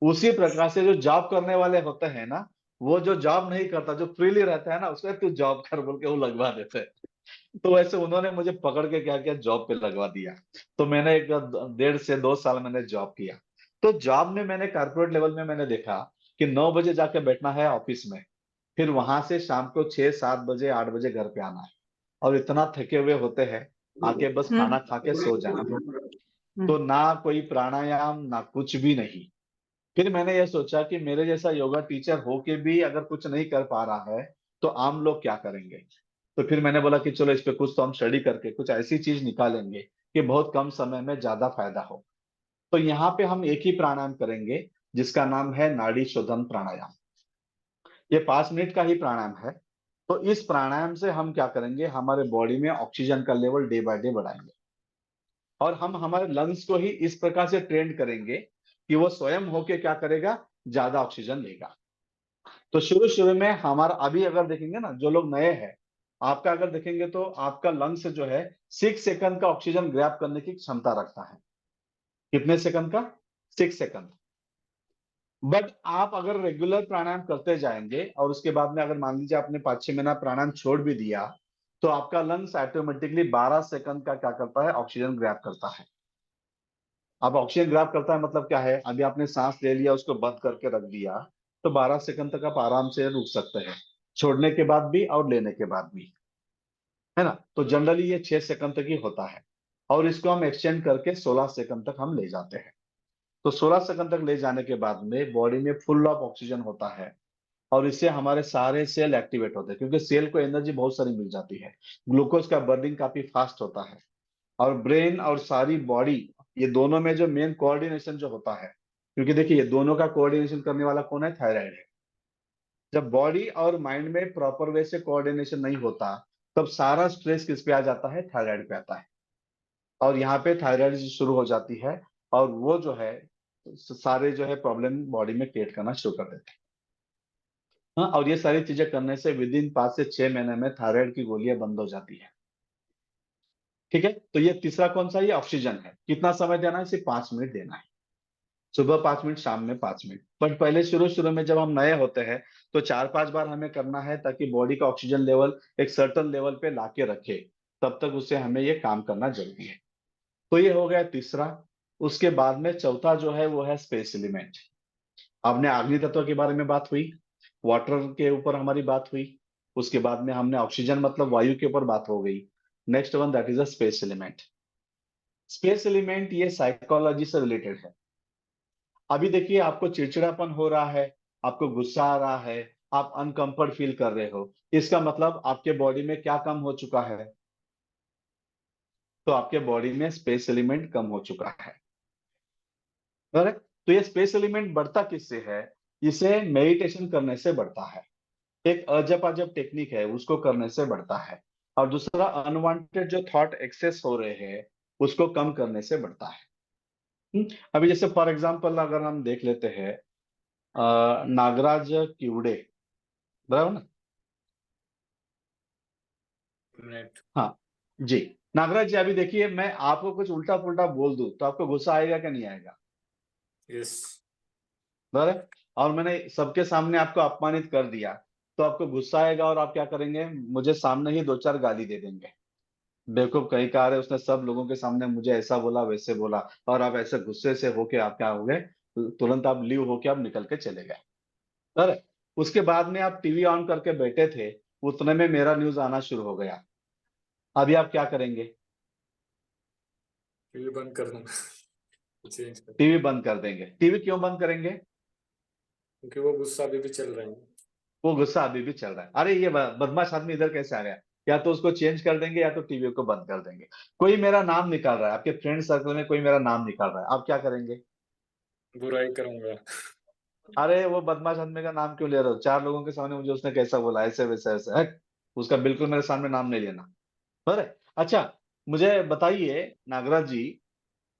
उसी प्रकार से जो जॉब करने वाले होते हैं ना, वो जो जॉब नहीं करता, जो फ्रीली रहता है ना, उसको तू जॉब कर बोल के वो लगवा देते हैं। तो वैसे उन्होंने मुझे पकड़ के क्या किया, जॉब पे लगवा दिया। तो मैंने एक 1.5 से 2 साल मैंने जॉब किया। तो जॉब में मैंने कारपोरेट लेवल में मैंने देखा कि 9 बजे जाके बैठना है ऑफिस में, फिर वहां से शाम को 6 7 बजे 8 बजे घर पे आना है। और इतना थके हुए होते हैं, आके बस खाना खा के सो जाना है। तो ना कोई प्राणायाम ना कुछ भी नहीं। फिर मैंने ये सोचा कि मेरे जैसा योगा टीचर हो के भी अगर कुछ नहीं कर पा रहा है तो आम लोग क्या करेंगे। तो फिर मैंने बोला कि चलो इस पे कुछ तो हम स्टडी करके कुछ ऐसी चीज निकालेंगे कि बहुत कम समय में ज्यादा फायदा हो। तो यहाँ पे हम एक ही प्राणायाम करेंगे जिसका नाम है नाड़ी शोधन प्राणायाम। ये 5 मिनट का ही प्राणायाम है। तो इस प्राणायाम से हम क्या करेंगे, हमारे बॉडी में ऑक्सीजन का लेवल डे बाय डे बढ़ाएंगे और हम हमारे लंग्स को ही इस प्रकार से ट्रेन करेंगे कि वो स्वयं होके क्या करेगा, ज्यादा ऑक्सीजन लेगा। तो शुरू शुरू में हमारा अभी अगर देखेंगे ना, जो लोग नए हैं, आपका अगर देखेंगे तो आपका लंग्स जो है 6 सेकंड का ऑक्सीजन ग्रैब करने की क्षमता रखता है। कितने सेकंड का? 6 सेकंड। बट आप अगर रेगुलर प्राणायाम करते जाएंगे और उसके बाद में अगर मान लीजिए आपने 5-6 महीना प्राणायाम छोड़ भी दिया तो आपका लंग्स ऑटोमेटिकली 12 सेकंड का क्या करता है, ऑक्सीजन ग्रैब करता है। अब ऑक्सीजन ग्रैब करता है मतलब क्या है, अभी आपने सांस ले लिया उसको बंद करके रख दिया तो 12 सेकंड तक आप आराम से रुक सकते हैं, छोड़ने के बाद भी और लेने के बाद भी, है ना। तो जनरली ये 6 सेकंड तक ही होता है और इसको हम एक्सटेंड करके 16 सेकंड तक हम ले जाते हैं। तो 16 सेकंड तक ले जाने के बाद में बॉडी में फुल ऑफ ऑक्सीजन होता है और इससे हमारे सारे सेल एक्टिवेट होते हैं क्योंकि सेल को एनर्जी बहुत सारी मिल जाती है। ग्लूकोज का बर्निंग काफी फास्ट होता है और ब्रेन और सारी बॉडी, ये दोनों में जो मेन कोऑर्डिनेशन जो होता है, क्योंकि देखिए ये दोनों का कोऑर्डिनेशन करने वाला कौन है, थायराइड है। जब बॉडी और माइंड में प्रॉपर वे से कोऑर्डिनेशन नहीं होता तब सारा स्ट्रेस किस पे आ जाता है, थायराइड पे आता है और यहाँ पे थायराइड शुरू हो जाती है और वो जो है सारे जो है प्रॉब्लम बॉडी में क्रिएट करना शुरू कर देते हैं। हाँ, और ये सारी चीजें करने से विद इन 5 से 6 महीने में थायराइड की गोलियां बंद हो जाती है। ठीक है, तो ये तीसरा कौन सा, ये ऑक्सीजन है। कितना समय देना है, सिर्फ 5 मिनट देना है। सुबह 5 मिनट, शाम में 5 मिनट। बट पहले शुरू शुरू में जब हम नए होते हैं तो 4-5 बार हमें करना है ताकि बॉडी का ऑक्सीजन लेवल एक सर्टन लेवल पे लाके रखे। तब तक उससे हमें ये काम करना जरूरी है। तो ये हो गया तीसरा। उसके बाद में चौथा जो है वो है स्पेस एलिमेंट। आपने अग्नि तत्व के बारे में बात हुई, वाटर के ऊपर हमारी बात हुई, उसके बाद में हमने ऑक्सीजन मतलब वायु के ऊपर बात हो गई। Next one that is a space element. Space element ये साइकोलॉजी से रिलेटेड है। अभी देखिए आपको चिड़चिड़ापन हो रहा है, आपको गुस्सा आ रहा है, आप अनकंफर्ट फील कर रहे हो, इसका मतलब आपके बॉडी में क्या कम हो चुका है, तो आपके बॉडी में स्पेस एलिमेंट कम हो चुका है। करेक्ट। तो ये स्पेस एलिमेंट बढ़ता किससे है, इसे मेडिटेशन करने से बढ़ता है। एक अजब अजब टेक्निक है उसको करने से बढ़ता है। और दूसरा अनवांटेड जो थॉट एक्सेस हो रहे हैं उसको कम करने से बढ़ता है। अभी जैसे फॉर एग्जांपल अगर हम देख लेते हैं नागराज कीवड़े, बराबर ना। मिनट। हाँ जी। नागराज जी अभी देखिए मैं आपको कुछ उल्टा पुल्टा बोल दूं तो आपको गुस्सा आएगा क्या, नहीं आएगा? यस। बराबर। और मैंने सबके सामने आपको अपमानित कर दिया तो आपको गुस्सा आएगा और आप क्या करेंगे, मुझे सामने ही 2-4 गाली दे देंगे। बेवकूफ कहीं का है, उसने सब लोगों के सामने मुझे ऐसा बोला वैसे बोला, और आप ऐसे गुस्से से होके आप क्या हो गए, तुरंत आप लीव होके आप निकल के चले गए। सर, उसके बाद में आप टीवी ऑन करके बैठे थे, उतने में मेरा न्यूज आना शुरू हो गया। अभी आप क्या करेंगे? टीवी बंद कर दूंगा। चेंज कर, टीवी बंद कर देंगे। टीवी क्यों बंद करेंगे? क्योंकि वो गुस्सा अभी भी चल रहा है। वो गुस्सा अभी भी चल रहा है। अरे ये बदमाश आदमी इधर कैसे आ गया। या तो उसको चेंज कर देंगे या तो टीवी को बंद कर देंगे। कोई मेरा नाम निकाल रहा है, आपके फ्रेंड सर्कल में कोई मेरा नाम निकाल रहा है, आप क्या करेंगे? बुराई करूंगा। अरे वो बदमाश आदमी का नाम क्यों ले रहे हो, 4 लोगों के सामने मुझे उसने कैसा बोला, ऐसे वैसे ऐसे, हट। उसका बिल्कुल मेरे सामने नाम नहीं लेना। अरे अच्छा, मुझे बताइए नागराज जी,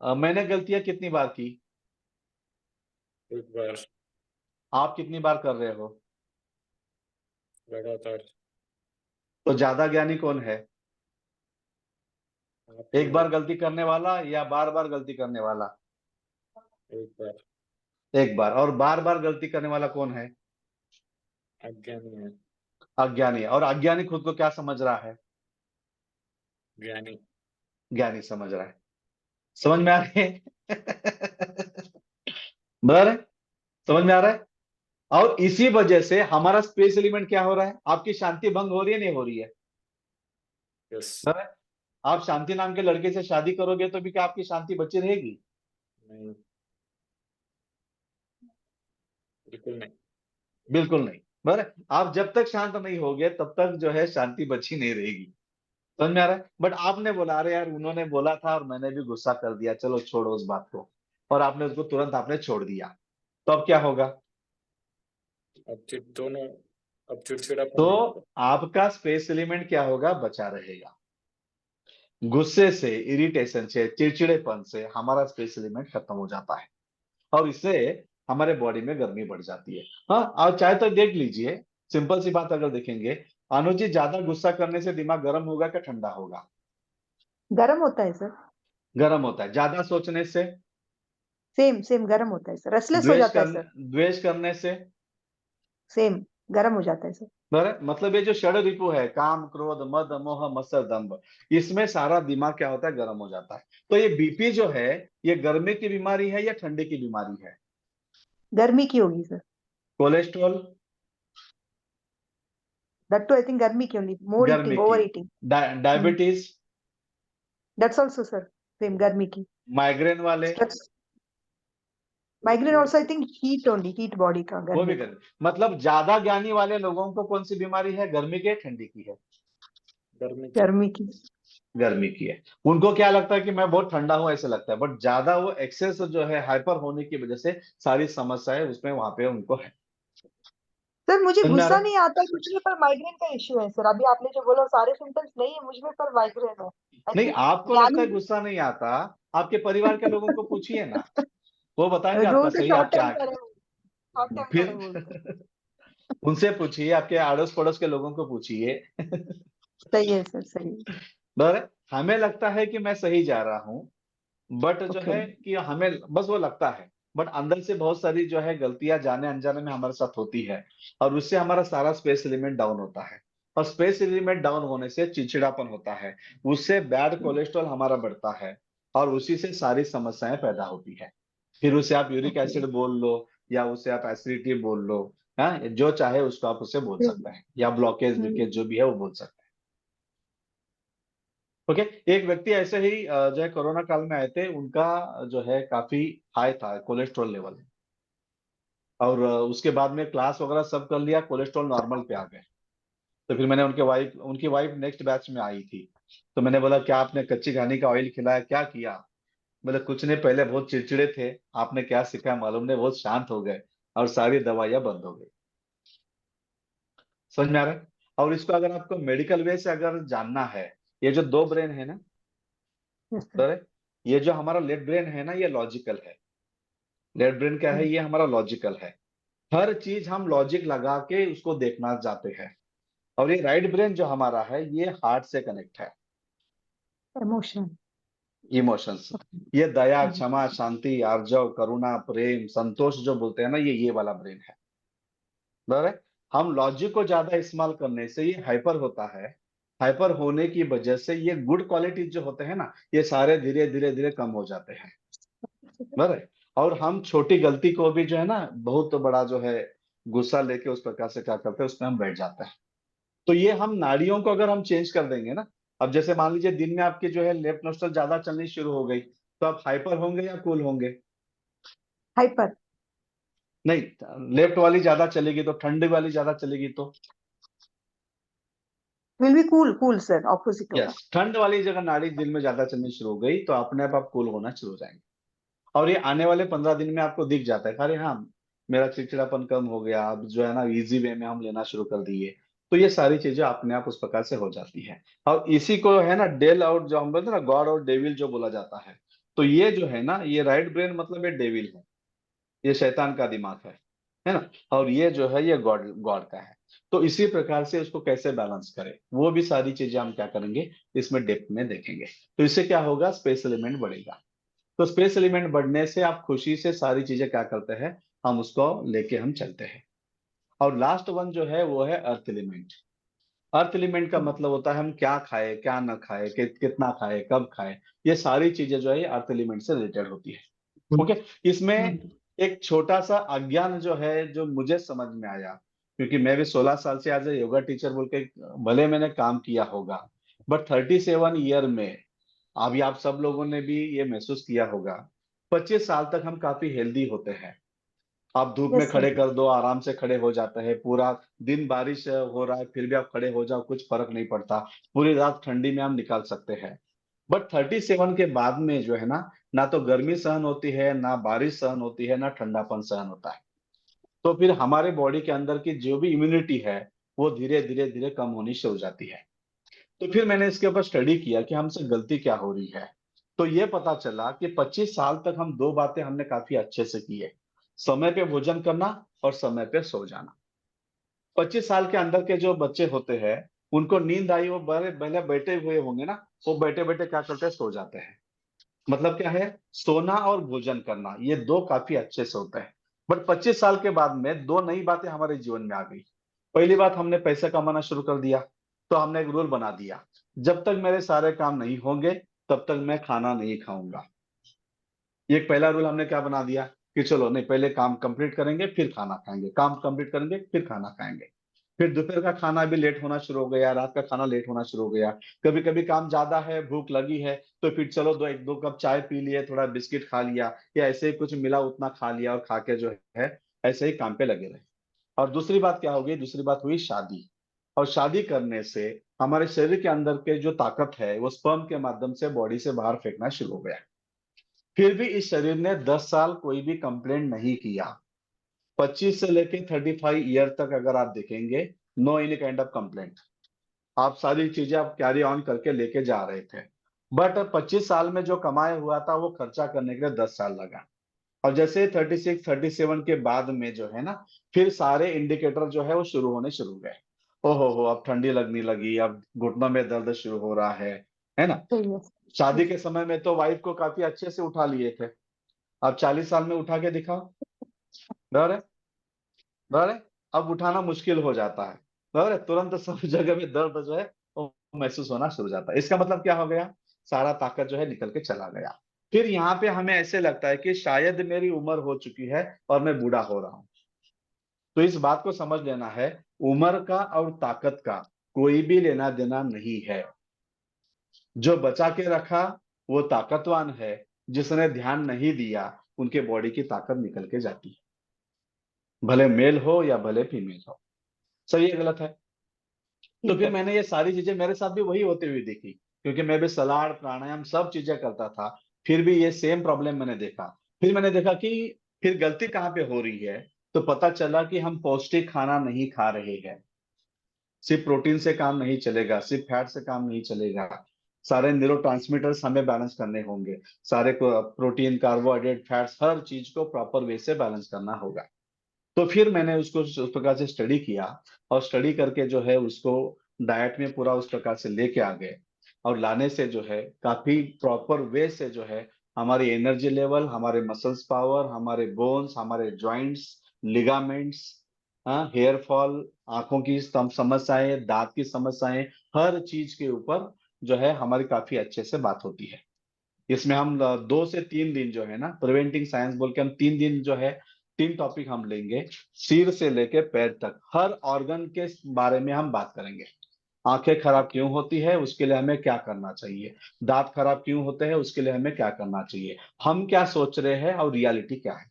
मैंने गलतियां कितनी बार की? एक बार। आप कितनी बार कर रहे हो? लगातार। तो ज्यादा ज्ञानी कौन है, आपके एक लिए। बार गलती करने वाला या बार बार गलती करने वाला? एक बार। एक बार। और बार बार गलती करने वाला कौन है? अज्ञानी है। अज्ञानी है। और अज्ञानी खुद को क्या समझ रहा है? ज्ञानी। ज्ञानी समझ रहा है। समझ में आ रही है? बराबर है? समझ में आ रहा है? और इसी वजह से हमारा स्पेस एलिमेंट क्या हो रहा है, आपकी शांति भंग हो रही है, नहीं हो रही है? यस। बराबर है? आप शांति नाम के लड़के से शादी करोगे तो भी क्या आपकी शांति बची रहेगी? नहीं। बिल्कुल नहीं। बिल्कुल नहीं। बराबर, आप जब तक शांत नहीं होगे तब तक जो है शांति बची नहीं रहेगी। समझ में आ रहा है? बट आपने बोला अरे यार उन्होंने बोला था और मैंने भी गुस्सा कर दिया, चलो छोड़ो उस बात को, और आपने उसको तुरंत आपने छोड़ दिया, तो अब क्या होगा? अब दोनों अब चिड़चिड़ापन तो नहीं होगा। आपका स्पेस एलिमेंट क्या होगा? बचा रहेगा। गुस्से से, इरिटेशन से, चिड़चिड़ेपन से हमारा स्पेस एलिमेंट खत्म हो जाता है और इससे हमारे बॉडी में गर्मी बढ़ जाती है। हाँ, आप चाहे तो देख लीजिए, सिंपल सी बात अगर देखेंगे, अनुज जी, ज्यादा गुस्सा करने से दिमाग गर्म होगा क्या ठंडा होगा? गर्म होता है सर। गर्म होता है। ज्यादा सोचने से? सेम सेम गर्म होता है सर, रेस्टलेस हो जाता है सर। द्वेष करने से? सेम गर्म हो जाता है सर। बराबर, मतलब ये जो षड रिपु है, काम, क्रोध, मद, मोह, मत्सर, दंभ, इसमें सारा दिमाग क्या होता है? गर्म हो जाता है। तो ये बीपी जो है, ये गर्मी की बीमारी है या ठंडी की बीमारी है? गर्मी की होगी sir. Cholesterol? That too I think गर्मी की ओनली, मोर गर्मी ईटिंग, की। Over eating. Diabetes? That's also sir same गर्मी की। माइग्रेन वाले? Stress, migraine also I think heat only, heat body का, वो भी गर्मी का। गर्मी। मतलब ज्यादा ज्ञानी वाले लोगों को कौन सी बीमारी है? गर्मी की है, ठंडी की है? गर्मी की। गर्मी की। गर्मी की है। उनको क्या लगता है कि मैं बहुत ठंडा हूं, ऐसे लगता है, बट ज्यादा वो एक्सेस जो है हाइपर होने की वजह से सारी समस्याएं उसमें वहां पे उनको है। सर मुझे समझ में आ गुस्सा रहा है? नहीं आता कुछ भी, पर माइग्रेन का इश्यू है सर। अभी आपने जो बोला सारे सिम्टम्स नहीं है मुझ में, पर माइग्रेन है आई नहीं, थिंक। आपको लगता ज्ञानी है गुस्सा नहीं आता, आपके परिवार के लोगों को पूछिए ना, वो बताएंगे वो आपका तो सही शॉर्ट आप क्या टेम्पर है, शॉर्ट है। टेम्पर है बोलते हैं। फिर उनसे पूछिए, आपके अड़ोस पड़ोस के लोगों को पूछिए। सही है सर, सही है। बराबर, हमें लगता है कि मैं सही जा रहा हूँ, बट जो ओके। है कि हमें बस वो लगता है, बट अंदर से बहुत सारी जो है गलतियां जाने अनजाने में हमारे साथ होती है, और उससे हमारा सारा स्पेस एलिमेंट डाउन होता है, और स्पेस एलिमेंट डाउन होने से चिड़चिड़ापन होता है, उससे बैड कोलेस्ट्रॉल हमारा बढ़ता है, और उसी से सारी समस्याएं पैदा होती है। फिर उसे आप यूरिक ओके। एसिड बोल लो, या उसे आप एसिडिटी बोल लो, हाँ, जो चाहे उसको आप उसे बोल सकते हैं, या ब्लॉकेज ब्रिकेज जो भी है वो बोल सकते हैं। ओके। एक व्यक्ति ऐसे ही जो है कोरोना काल में आए थे, उनका जो है काफी हाई था कोलेस्ट्रॉल लेवल, और उसके बाद में क्लास वगैरह सब कर लिया, कोलेस्ट्रॉल नॉर्मल पे आ गए। तो फिर मैंने उनकी वाइफ नेक्स्ट बैच में आई थी, तो मैंने बोला क्या आपने कच्ची घानी का ऑयल खिलाया, क्या किया? बोले कुछ नहीं, पहले बहुत चिड़चिड़े थे, आपने क्या सिखाया मालूम नहीं, बहुत शांत हो गए और सारी दवाइयां बंद हो गई। समझ में आ रहा है? और इसको अगर आपको मेडिकल वे से अगर जानना है, ये जो दो ब्रेन है ना, यस सर। सर, ये जो हमारा लेफ्ट ब्रेन है ना, ये लॉजिकल है। लेफ्ट ब्रेन क्या है? ये हमारा लॉजिकल है। हर चीज हम लॉजिक लगा के उसको देखना चाहते हैं। और ये राइट ब्रेन जो हमारा है, ये हार्ट से कनेक्ट है, इमोशन। इमोशंस। ये दया, क्षमा, शांति, आर्जव, करुणा, प्रेम, संतोष जो बोलते हैं ना, ये वाला ब्रेन है। बराबर है? हम लॉजिक को ज्यादा इस्तेमाल करने से ये हाइपर होता है। हाइपर होने की वजह से ये गुड क्वालिटी जो होते हैं ना, ये सारे धीरे धीरे धीरे कम हो जाते हैं। बराबर है? और हम छोटी गलती को भी जो है ना, बहुत बड़ा जो है गुस्सा लेके उस प्रकार से क्या करते हैं, उसमें हम बैठ जाते हैं। तो ये हम नाड़ियों को अगर हम चेंज कर देंगे ना, अब जैसे मान लीजिए दिन में आपकी जो है लेफ्ट नोस्ट्रल ज्यादा चलनी शुरू हो गई, तो आप हाइपर होंगे या कूल होंगे? हाइपर। नहीं, लेफ्ट वाली ज्यादा चलेगी तो, ठंडी वाली ज्यादा चलेगी तो? Will be cool, cool sir, opposite होगा। यस, ठंड वाली जगह नाड़ी दिल में ज्यादा चलनी शुरू हो गई तो अपने आप कूल होना शुरू हो जाएंगे। और ये आने वाले 15 दिन में आपको दिख जाता है, अरे हाँ, मेरा चिड़चिड़ापन कम हो गया, अब जो है ना इजी वे में हम लेना शुरू कर दिए। तो ये सारी चीजें अपने आप उस प्रकार से हो जाती है। और इसी को है ना डेल आउट, जो हम बोलते हैं ना गॉड और डेविल जो बोला जाता है, तो ये जो है ना, ये राइट ब्रेन मतलब ये डेविल है, ये शैतान का दिमाग है ना, और ये जो है ये गॉड गॉड का है। तो इसी प्रकार से उसको कैसे बैलेंस करें, वो भी सारी चीजें हम क्या करेंगे, इसमें डेप्थ में देखेंगे। तो इससे क्या होगा? स्पेस एलिमेंट बढ़ेगा। तो स्पेस एलिमेंट बढ़ने से आप खुशी से सारी चीजें क्या करते हैं, हम उसको लेके हम चलते हैं। और लास्ट वन जो है वो है अर्थ एलिमेंट। अर्थ एलिमेंट का मतलब होता है हम क्या खाए, क्या ना खाए, कितना खाए, कब खाए, ये सारी चीजें जो है ये अर्थ एलिमेंट से रिलेटेड होती है। ओके। इसमें एक छोटा सा अज्ञान जो है, जो मुझे समझ में आया, क्योंकि मैं भी 16 साल से एज ए योगा टीचर बोल के भले मैंने काम किया होगा, बट 37 ईयर में अभी आप सब लोगों ने भी ये महसूस किया होगा, 25 साल तक हम काफी हेल्दी होते हैं। आप धूप में Yes, sir. खड़े कर दो, आराम से खड़े हो जाते हैं। पूरा दिन बारिश हो रहा है फिर भी आप खड़े हो जाओ, कुछ फर्क नहीं पड़ता। पूरी रात ठंडी में हम निकाल सकते हैं। बट 37 के बाद में जो है ना तो गर्मी सहन होती है, ना बारिश सहन होती है, ना ठंडापन सहन होता है। तो फिर हमारे बॉडी के अंदर की जो भी इम्यूनिटी है वो धीरे धीरे धीरे कम होनी शुरू हो जाती है। तो फिर मैंने इसके ऊपर स्टडी किया कि हमसे गलती क्या हो रही है। तो ये पता चला कि 25 साल तक हम दो बातें हमने काफी अच्छे से की है। समय पे भोजन करना और समय पे सो जाना। 25 साल के अंदर के जो बच्चे होते हैं उनको नींद आई, वो बड़े पहले बैठे हुए होंगे ना, वो बैठे बैठे क्या करते हैं, सो जाते हैं। मतलब क्या है, सोना और भोजन करना, ये दो काफी अच्छे से होता है। बट 25 साल के बाद में दो नई बातें हमारे जीवन में आ गई। पहली बात, हमने पैसा कमाना शुरू कर दिया। तो हमने एक रूल बना दिया, जब तक मेरे सारे काम नहीं होंगे तब तक मैं खाना नहीं खाऊंगा। ये एक पहला रूल हमने क्या बना दिया कि चलो नहीं, पहले काम कंप्लीट करेंगे फिर खाना खाएंगे, काम कंप्लीट करेंगे फिर खाना खाएंगे। फिर दोपहर का खाना भी लेट होना शुरू हो गया, रात का खाना लेट होना शुरू हो गया। कभी कभी काम ज्यादा है, भूख लगी है, तो फिर चलो एक दो कप चाय पी लिए, थोड़ा बिस्किट खा लिया, या ऐसे ही कुछ मिला उतना खा लिया, और खा के जो है ऐसे ही काम पे लगे रहे। और दूसरी बात क्या होगी, दूसरी बात हुई शादी। और शादी करने से हमारे शरीर के अंदर के जो ताकत है वो स्पर्म के माध्यम से बॉडी से बाहर फेंकना शुरू हो गया। फिर भी इस शरीर ने 10 साल कोई भी कंप्लेंट नहीं किया। 25 से लेके 35 ईयर तक अगर आप देखेंगे, no any kind of complaint. आप सारी चीजें आप कैरी ऑन करके लेके जा रहे थे। बट 25 साल में जो कमाया हुआ था वो खर्चा करने के लिए 10 साल लगा। और जैसे 36 37 के बाद में जो है ना, फिर सारे इंडिकेटर जो है वो शुरू होने शुरू हुए। ओहो अब ठंडी लगने लगी, अब घुटनों में दर्द शुरू हो रहा है ना। So, yes. शादी के समय में तो वाइफ को काफी अच्छे से उठा लिए थे। अब 40 साल में उठा के दिखाओ, डर है, डर है। अब उठाना मुश्किल हो जाता है, डर है, तुरंत सब जगह में दर्द जो है वो महसूस होना शुरू हो जाता है। इसका मतलब क्या हो गया, सारा ताकत जो है निकल के चला गया। फिर यहाँ पे हमें ऐसे लगता है कि शायद मेरी उम्र हो चुकी है और मैं बूढ़ा हो रहा हूँ। तो इस बात को समझ लेना है, उम्र का और ताकत का कोई भी लेना देना नहीं है। जो बचा के रखा वो ताकतवान है, जिसने ध्यान नहीं दिया उनके बॉडी की ताकत निकल के जाती है, भले मेल हो या भले फीमेल हो। सही है गलत है? तो ठीक फिर है। मैंने ये सारी चीजें मेरे साथ भी वही होती हुई देखी, क्योंकि मैं भी सलाड प्राणायाम सब चीजें करता था। फिर भी ये सेम प्रॉब्लम मैंने देखा। फिर मैंने देखा कि फिर गलती कहाँ पे हो रही है। तो पता चला कि हम पौष्टिक खाना नहीं खा रहे हैं। सिर्फ प्रोटीन से काम नहीं चलेगा, सिर्फ फैट से काम नहीं चलेगा। सारे न्यूरोट्रांसमीटर्स हमें बैलेंस करने होंगे। सारे को प्रोटीन, कार्बोहाइड्रेट, फैट्स, हर चीज को प्रॉपर वे से बैलेंस करना होगा। तो फिर मैंने उसको उस प्रकार से स्टडी किया, और स्टडी करके जो है उसको डाइट में पूरा उस प्रकार से लेके आ गए। और लाने से जो है काफी प्रॉपर वे से जो है हमारी एनर्जी लेवल, हमारे मसल्स पावर, हमारे बोन्स, हमारे जॉइंट्स, लिगामेंट्स, हेयर फॉल, आंखों की समस्याएं, दांत की समस्याएं, हर चीज के ऊपर जो है हमारी काफी अच्छे से बात होती है। इसमें हम 2 से 3 दिन जो है ना, प्रिवेंटिंग साइंस बोल के हम 3 दिन जो है 3 टॉपिक हम लेंगे। सिर से लेके पैर तक हर ऑर्गन के बारे में हम बात करेंगे। आंखें खराब क्यों होती है, उसके लिए हमें क्या करना चाहिए। दांत खराब क्यों होते हैं, उसके लिए हमें क्या करना चाहिए। हम क्या सोच रहे हैं और रियलिटी क्या है।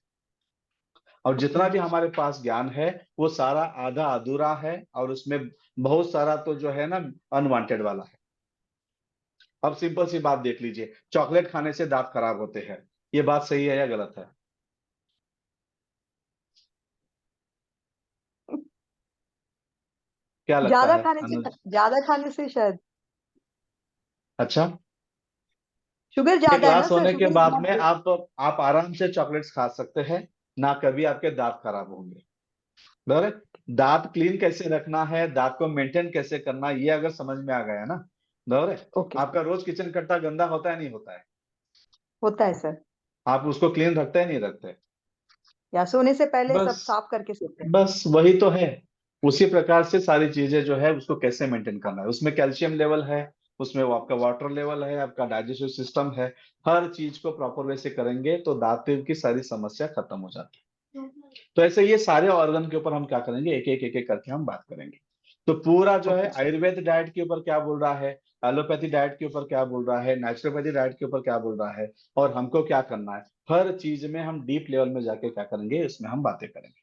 और जितना भी हमारे पास ज्ञान है वो सारा आधा अधूरा है, और उसमें बहुत सारा तो जो है ना अनवांटेड वाला है। अब सिंपल सी बात देख लीजिए, चॉकलेट खाने से दांत खराब होते हैं, ये बात सही है या गलत है? क्या लगता है अनुज? ज्यादा खाने से शायद अच्छा, शुगर ये ज्यादा है ना क्लास सर, होने के शुगर बाद में आप आराम से चॉकलेट्स खा सकते हैं, ना कभी आपके दांत खराब होंगे। बराबर। दांत क्लीन कैसे रखना है, दांत को मेंटेन कैसे करना, ये अगर समझ में आ गया ना, बराबर। ओके आपका रोज किचन कट्टा गंदा होता है नहीं होता है? होता है सर, आप उसको क्लीन रखते हैं नहीं रखते? या सोने से पहले सब बस साफ करके सोते हैं। बस वही तो है। उसी प्रकार से सारी चीजें जो है उसको कैसे मेंटेन करना है, उसमें कैल्शियम लेवल है, उसमें वो आपका वाटर लेवल है, आपका डाइजेस्टिव सिस्टम है। हर चीज को प्रॉपर वे से करेंगे तो दांत की सारी समस्या खत्म हो जाती है। तो ऐसे ये सारे ऑर्गन के ऊपर हम क्या करेंगे, एक एक करके हम बात करेंगे। तो पूरा जो ओके है आयुर्वेद डाइट के ऊपर क्या बोल रहा है एलोपैथी डाइट के ऊपर क्या बोल रहा है, नेचुरोपैथी डाइट के ऊपर क्या बोल रहा है, और हमको क्या करना है। हर चीज में हम डीप लेवल में जाके क्या करेंगे, इसमें हम बातें करेंगे।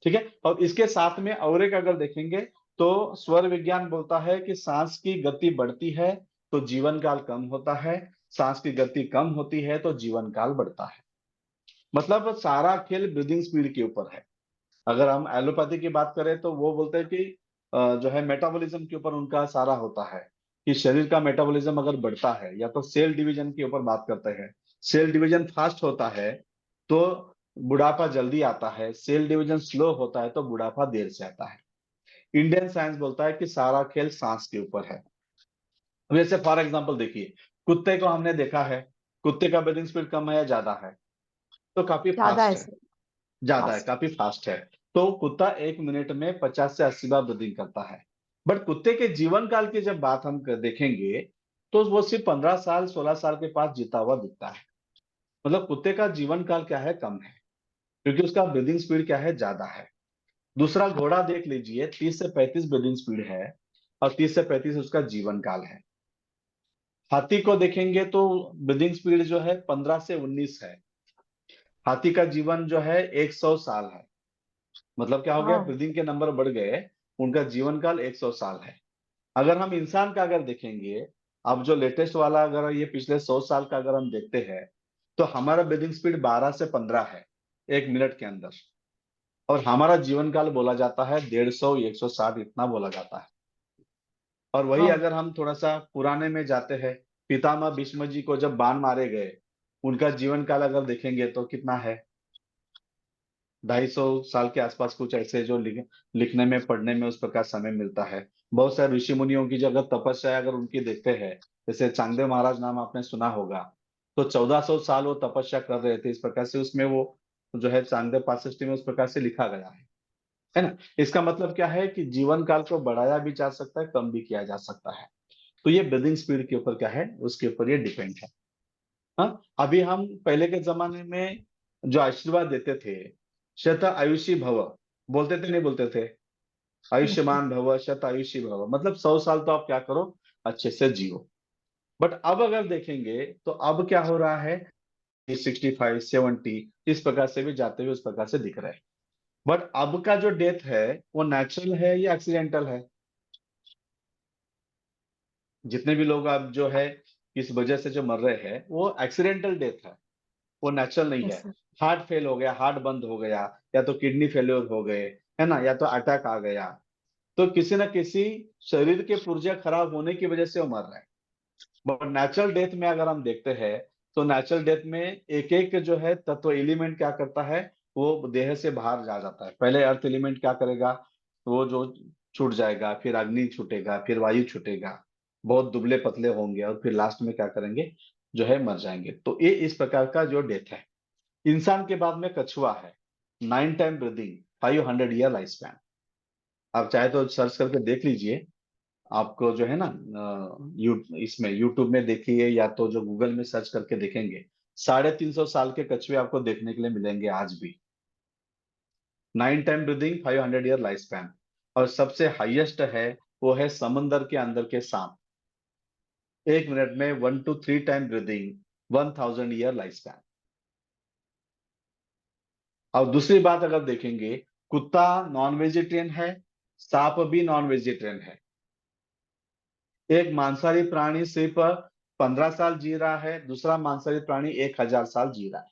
ठीक है। और इसके साथ में और एक अगर देखेंगे तो स्वर विज्ञान बोलता है कि सांस की गति बढ़ती है तो जीवन काल कम होता है, सांस की गति कम होती है तो जीवन काल बढ़ता है। मतलब सारा खेल ब्रीदिंग स्पीड के ऊपर है। अगर हम एलोपैथी की बात करें तो वो बोलते हैं कि जो है मेटाबॉलिज्म के ऊपर उनका सारा होता है, कि शरीर का मेटाबॉलिज्म अगर बढ़ता है, या तो सेल डिवीजन के ऊपर बात करते हैं, सेल डिवीजन फास्ट होता है तो बुढ़ापा जल्दी आता है, सेल डिवीजन स्लो होता है तो बुढ़ापा देर से आता है। इंडियन साइंस बोलता है कि सारा खेल सांस के ऊपर है। अब जैसे फॉर एग्जाम्पल देखिए, कुत्ते को हमने देखा है, कुत्ते का ब्रीदिंग स्पीड कम है या ज्यादा है, तो काफी ज्यादा है फास्ट है, सर। ज्यादा है, फास्ट। काफी फास्ट है। तो कुत्ता 1 मिनट में 50 से 80 बार ब्रीदिंग करता है। बट कुत्ते के जीवन काल की जब बात हम देखेंगे तो वो सिर्फ 15 साल 16 साल के पास जीता हुआ दिखता है। मतलब कुत्ते का जीवन काल क्या है, कम है, क्योंकि उसका ब्रीदिंग स्पीड क्या है, ज्यादा है। दूसरा घोड़ा देख लीजिए, 30 से 35 ब्रीदिंग स्पीड है और 30 से 35 उसका जीवन काल है। हाथी को देखेंगे तो ब्रीदिंग स्पीड जो है 15 से 19 है। हाथी का जीवन जो है 100 साल है। मतलब क्या हो गया, हाँ। ब्रीदिंग के नंबर बढ़ गए, उनका जीवन काल 100 साल है। अगर हम इंसान का अगर देखेंगे, अब जो लेटेस्ट वाला अगर ये पिछले 100 साल का अगर हम देखते हैं तो हमारा ब्रीदिंग स्पीड 12 से 15 है 1 मिनट के अंदर, और हमारा जीवन काल बोला जाता है 150 160 इतना बोला जाता है। और वही हाँ। अगर हम थोड़ा सा पुराने में जाते हैं, पितामह भीष्म जी को जब बाण मारे गए, उनका जीवन काल अगर देखेंगे तो कितना है, 250 साल के आसपास कुछ ऐसे, जो लिखने में पढ़ने में उस प्रकार समय मिलता है। बहुत सारे ऋषि मुनियों की जगह तपस्या अगर उनकी देखते हैं, जैसे चांगदेव महाराज नाम आपने सुना होगा, तो 1400 साल वो तपस्या कर रहे थे, इस प्रकार से उसमें वो जो है चांगदेव पासष्टी में उस प्रकार से लिखा गया है ना। इसका मतलब क्या है कि जीवन काल को बढ़ाया भी जा सकता है, कम भी किया जा सकता है। तो ये ब्रीदिंग स्पीड के ऊपर क्या है, उसके ऊपर ये डिपेंड है। हाँ, अभी हम पहले के जमाने में जो आशीर्वाद देते थे, शत आयुषी भव बोलते थे, नहीं बोलते थे, आयुष्मान भव शत आयुषी भव, मतलब 100 साल तो आप क्या करो, अच्छे से जियो। बट अब अगर देखेंगे तो अब क्या हो रहा है, 65 70 इस प्रकार से भी जाते हुए उस प्रकार से दिख रहे हैं। बट अब का जो डेथ है वो नेचुरल है या एक्सीडेंटल है। जितने भी लोग अब जो है इस वजह से जो मर रहे हैं वो एक्सीडेंटल डेथ है, वो नेचुरल नहीं यस है। सर। हार्ट फेल हो गया, हार्ट बंद हो गया, या तो किडनी फेलियर हो गए, है ना, या तो अटैक आ गया, तो किसी ना किसी शरीर के पुर्जे खराब होने की वजह से वो मर रहा है। बट नेचुरल डेथ में अगर हम देखते हैं तो नेचुरल डेथ में एक एक जो है तत्व एलिमेंट क्या करता है, वो देह से बाहर जा जाता है। पहले अर्थ एलिमेंट क्या करेगा, वो जो छूट जाएगा, फिर अग्नि छूटेगा, फिर वायु छूटेगा, बहुत दुबले पतले होंगे, और फिर लास्ट में क्या करेंगे, जो है मर जाएंगे। तो ये इस प्रकार का जो डेथ है। इंसान के बाद में कछुआ है, 9 time breathing, 500 year life span. आप चाहे तो सर्च करके देख लीजिए, आपको जो है ना इसमें यूट्यूब में देखिए, या तो जो गूगल में सर्च करके देखेंगे, 350 साल के कछुए आपको देखने के लिए मिलेंगे आज भी। 9 time breathing, 500 year life span. और सबसे हाईएस्ट है वो है समंदर के अंदर के सांप, 1 मिनट में 1 to 3 time breathing, 1000 year life span. और दूसरी बात अगर देखेंगे, कुत्ता नॉन वेजिटेरियन है, सांप भी नॉन वेजिटेरियन है। एक मांसाहारी प्राणी सिर्फ 15 साल जी रहा है, दूसरा मांसाहारी प्राणी 1000 साल जी रहा है।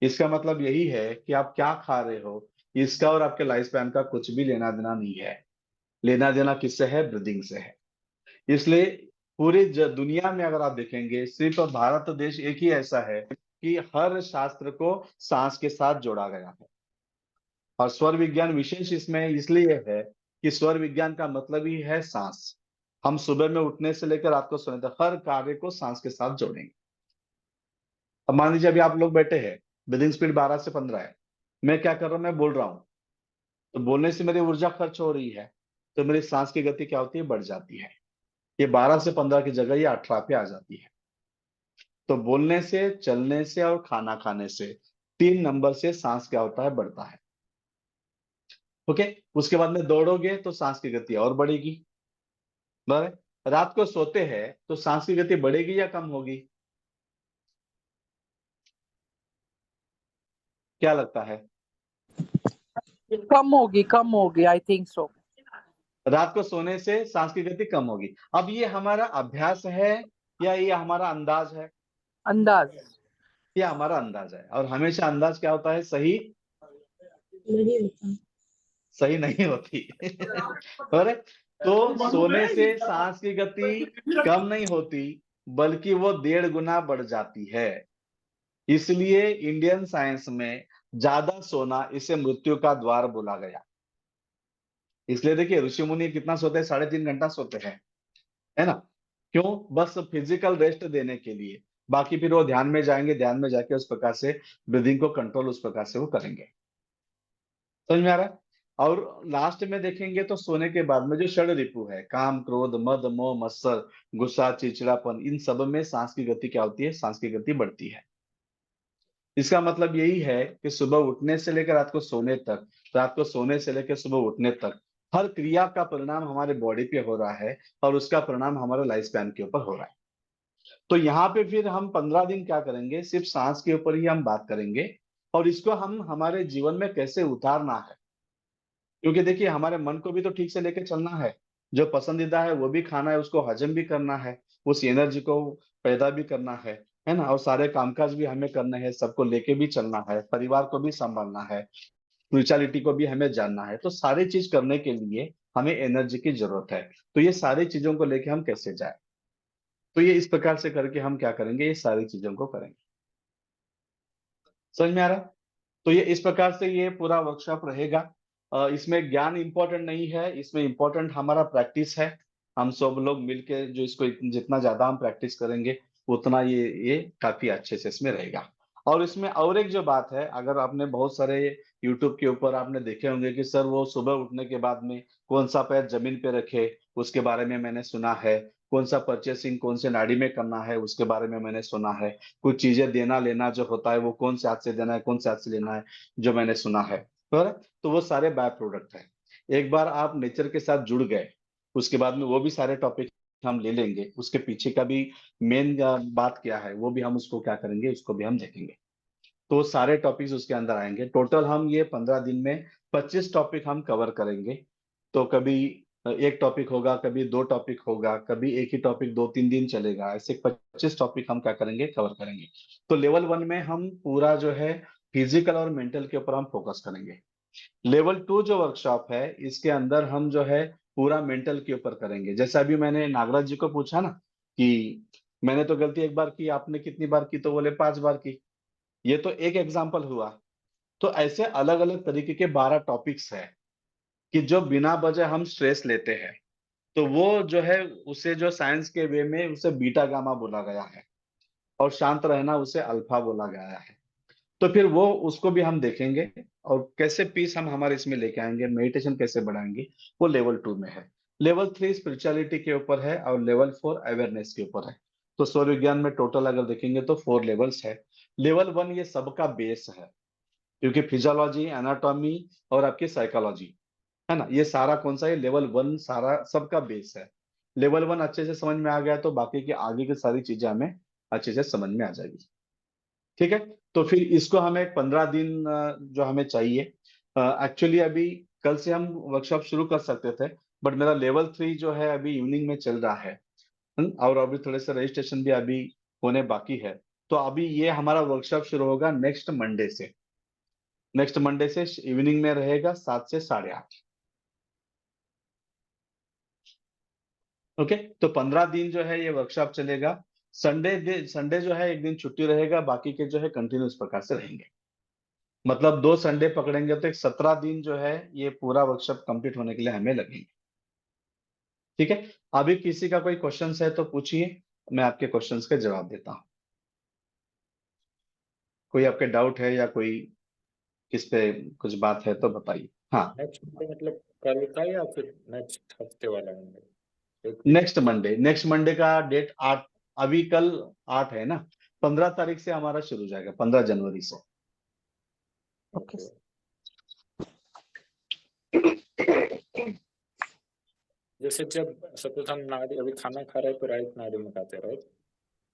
इसका मतलब यही है कि आप क्या खा रहे हो, इसका और आपके लाइफ स्पैन का कुछ भी लेना देना नहीं है। लेना देना किससे है, ब्रीदिंग से है। इसलिए पूरी दुनिया में अगर आप देखेंगे, सिर्फ भारत देश एक ही ऐसा है कि हर शास्त्र को सांस के साथ जोड़ा गया है। और स्वर विज्ञान विशेष इसमें इसलिए है कि स्वर विज्ञान का मतलब ही है सांस। हम सुबह में उठने से लेकर रात को सोने तक हर कार्य को सांस के साथ जोड़ेंगे। अब मान लीजिए अभी आप लोग बैठे हैं, ब्रीदिंग स्पीड 12 से 15 है, मैं क्या कर रहा हूँ, मैं बोल रहा हूँ, तो बोलने से मेरी ऊर्जा खर्च हो रही है, तो मेरी सांस की गति क्या होती है, बढ़ जाती है। ये 12 से 15 की जगह ये 18 पे आ जाती है। तो बोलने से, चलने से और खाना खाने से 3 नंबर से सांस क्या होता है, बढ़ता है। ओके। उसके बाद में दौड़ोगे तो सांस की गति और बढ़ेगी। बराबर। रात को सोते हैं तो सांस की गति बढ़ेगी या कम होगी? क्या लगता है? कम होगी आई थिंक सो। रात को सोने से सांस की गति कम होगी। अब ये हमारा अभ्यास है या ये हमारा अंदाज है? अंदाज। ये हमारा अंदाज है, और हमेशा अंदाज क्या होता है? सही नहीं होता। सही नहीं होती। और तो सोने से सांस की गति कम नहीं होती, बल्कि वो 1.5 गुना बढ़ जाती है। इसलिए इंडियन साइंस में ज्यादा सोना इसे मृत्यु का द्वार बोला गया। इसलिए देखिए ऋषि मुनि कितना सोते हैं? 3.5 घंटा सोते हैं, है ना? क्यों? बस फिजिकल रेस्ट देने के लिए। बाकी फिर वो ध्यान में जाएंगे, ध्यान में जाके उस प्रकार से ब्रीदिंग को कंट्रोल उस प्रकार से वो करेंगे। समझ में आ रहा है? और लास्ट में देखेंगे तो सोने के बाद में जो षड रिपु है, काम, क्रोध, मद, मोह, मत्सर, गुस्सा, चिड़चिड़ापन, इन सब में सांस की गति क्या होती है? सांस की गति बढ़ती है। इसका मतलब यही है कि सुबह उठने से लेकर रात को सोने तक, रात को सोने से लेकर सुबह उठने तक, हर क्रिया का परिणाम हमारे बॉडी पे हो रहा है, और उसका परिणाम हमारे लाइफ स्पैन के ऊपर हो रहा है। तो यहाँ पे फिर हम 15 दिन क्या करेंगे? सिर्फ सांस के ऊपर ही हम बात करेंगे, और इसको हम हमारे जीवन में कैसे उतारना है। क्योंकि देखिए हमारे मन को भी तो ठीक से लेके चलना है, जो पसंदीदा है वो भी खाना है, उसको हजम भी करना है, उस एनर्जी को पैदा भी करना है ना? और सारे कामकाज भी हमें करने हैं, सबको लेके भी चलना है, परिवार को भी संभालना है, स्पिरिचुअलिटी को भी हमें जानना है। तो सारी चीज करने के लिए हमें एनर्जी की जरूरत है। तो ये सारी चीजों को लेके हम कैसे जाए? तो ये इस प्रकार से करके हम क्या करेंगे? ये सारी चीजों को करेंगे। समझ में आ रहा है? तो ये इस प्रकार से ये पूरा वर्कशॉप रहेगा। इसमें ज्ञान इंपॉर्टेंट नहीं है, इसमें इंपॉर्टेंट हमारा प्रैक्टिस है। हम सब लोग मिलके जो इसको जितना ज्यादा हम प्रैक्टिस करेंगे, उतना ये काफी अच्छे से इसमें रहेगा। और इसमें और एक जो बात है, अगर आपने बहुत सारे यूट्यूब के ऊपर आपने देखे होंगे कि सर वो सुबह उठने के बाद में कौन सा पैर जमीन पे रखे, उसके बारे में मैंने सुना है। कौन सा परचेसिंग कौन से नाड़ी में करना है, उसके बारे में मैंने सुना है। कुछ चीजें देना लेना जो होता है, वो कौन से हाथ से देना है, कौन से हाथ से लेना है, जो मैंने सुना है। तो वो सारे बाय प्रोडक्ट है। एक बार आप नेचर के साथ जुड़ गए, उसके बाद में वो भी सारे टॉपिक हम ले लेंगे। उसके पीछे का भी मेन बात क्या है, वो भी हम उसको क्या करेंगे, उसको भी हम देखेंगे। तो सारे टॉपिक्स उसके अंदर आएंगे। टोटल हम ये 15 दिन में 25 टॉपिक हम कवर करेंगे। तो कभी एक टॉपिक होगा, कभी 2 टॉपिक होगा, कभी एक ही टॉपिक 2-3 दिन चलेगा, ऐसे 25 टॉपिक हम क्या करेंगे? कवर करेंगे। तो लेवल 1 में हम पूरा जो है फिजिकल और मेंटल के ऊपर हम फोकस करेंगे। लेवल 2 जो वर्कशॉप है, इसके अंदर हम जो है पूरा मेंटल के ऊपर करेंगे। जैसे अभी मैंने नागराज जी को पूछा ना कि मैंने तो गलती एक बार की, आपने कितनी बार की? तो बोले 5 बार की। ये तो एक एग्जाम्पल हुआ। तो ऐसे अलग अलग तरीके के 12 टॉपिक्स है कि जो बिना वजह हम स्ट्रेस लेते हैं, तो वो जो है उसे जो साइंस के वे में उसे बीटा गामा बोला गया है, और शांत रहना उसे अल्फा बोला गया है। तो फिर वो उसको भी हम देखेंगे, और कैसे पीस हम हमारे इसमें लेके आएंगे, मेडिटेशन कैसे बढ़ाएंगे, वो लेवल 2 में है। लेवल 3 स्पिरिचुअलिटी के ऊपर है, और लेवल 4 अवेयरनेस के ऊपर है। तो सौर विज्ञान में टोटल अगर देखेंगे तो 4 लेवल्स है। लेवल 1 ये सबका बेस है, क्योंकि फिजियोलॉजी, एनाटॉमी और आपकी साइकोलॉजी, है ना, ये सारा कौन सा है? लेवल 1 सारा सबका बेस है। लेवल 1 अच्छे से समझ में आ गया तो बाकी की आगे की सारी चीजें हमें अच्छे से समझ में आ जाएगी। ठीक है? तो फिर इसको हमें 15 दिन जो हमें चाहिए। एक्चुअली अभी कल से हम वर्कशॉप शुरू कर सकते थे, बट मेरा लेवल 3 जो है अभी इवनिंग में चल रहा है। और अभी थोड़े से रजिस्ट्रेशन भी अभी होने बाकी है। तो अभी ये हमारा वर्कशॉप शुरू होगा नेक्स्ट मंडे से। नेक्स्ट मंडे से इवनिंग में रहेगा 7 से 8:30। ओके? तो 15 दिन जो है ये वर्कशॉप चलेगा। संडे जो है एक दिन छुट्टी रहेगा, बाकी के जो है कंटिन्यूस प्रकार से रहेंगे। मतलब 2 संडे पकड़ेंगे तो एक 17 दिन जो है ये पूरा वर्कशॉप कंप्लीट होने के लिए हमें लगेंगे। ठीक है? अभी किसी का कोई क्वेश्चन है तो पूछिए, मैं आपके क्वेश्चंस के जवाब देता हूँ। कोई आपके डाउट है या कोई किस पे कुछ बात है तो बताइए। हाँ, नेक्स्ट मतलब कल का या फिर नेक्स्ट हफ्ते वाला मंडे? नेक्स्ट मंडे का डेट 8, अभी कल 8 है ना, 15 तारीख से हमारा शुरू हो जाएगा, 15 जनवरी से। ओके। जैसे जब सपोज हम नाड़ी अभी खाना खा रहे हैं तो राइट नाड़ी में खाते हैं, राइट?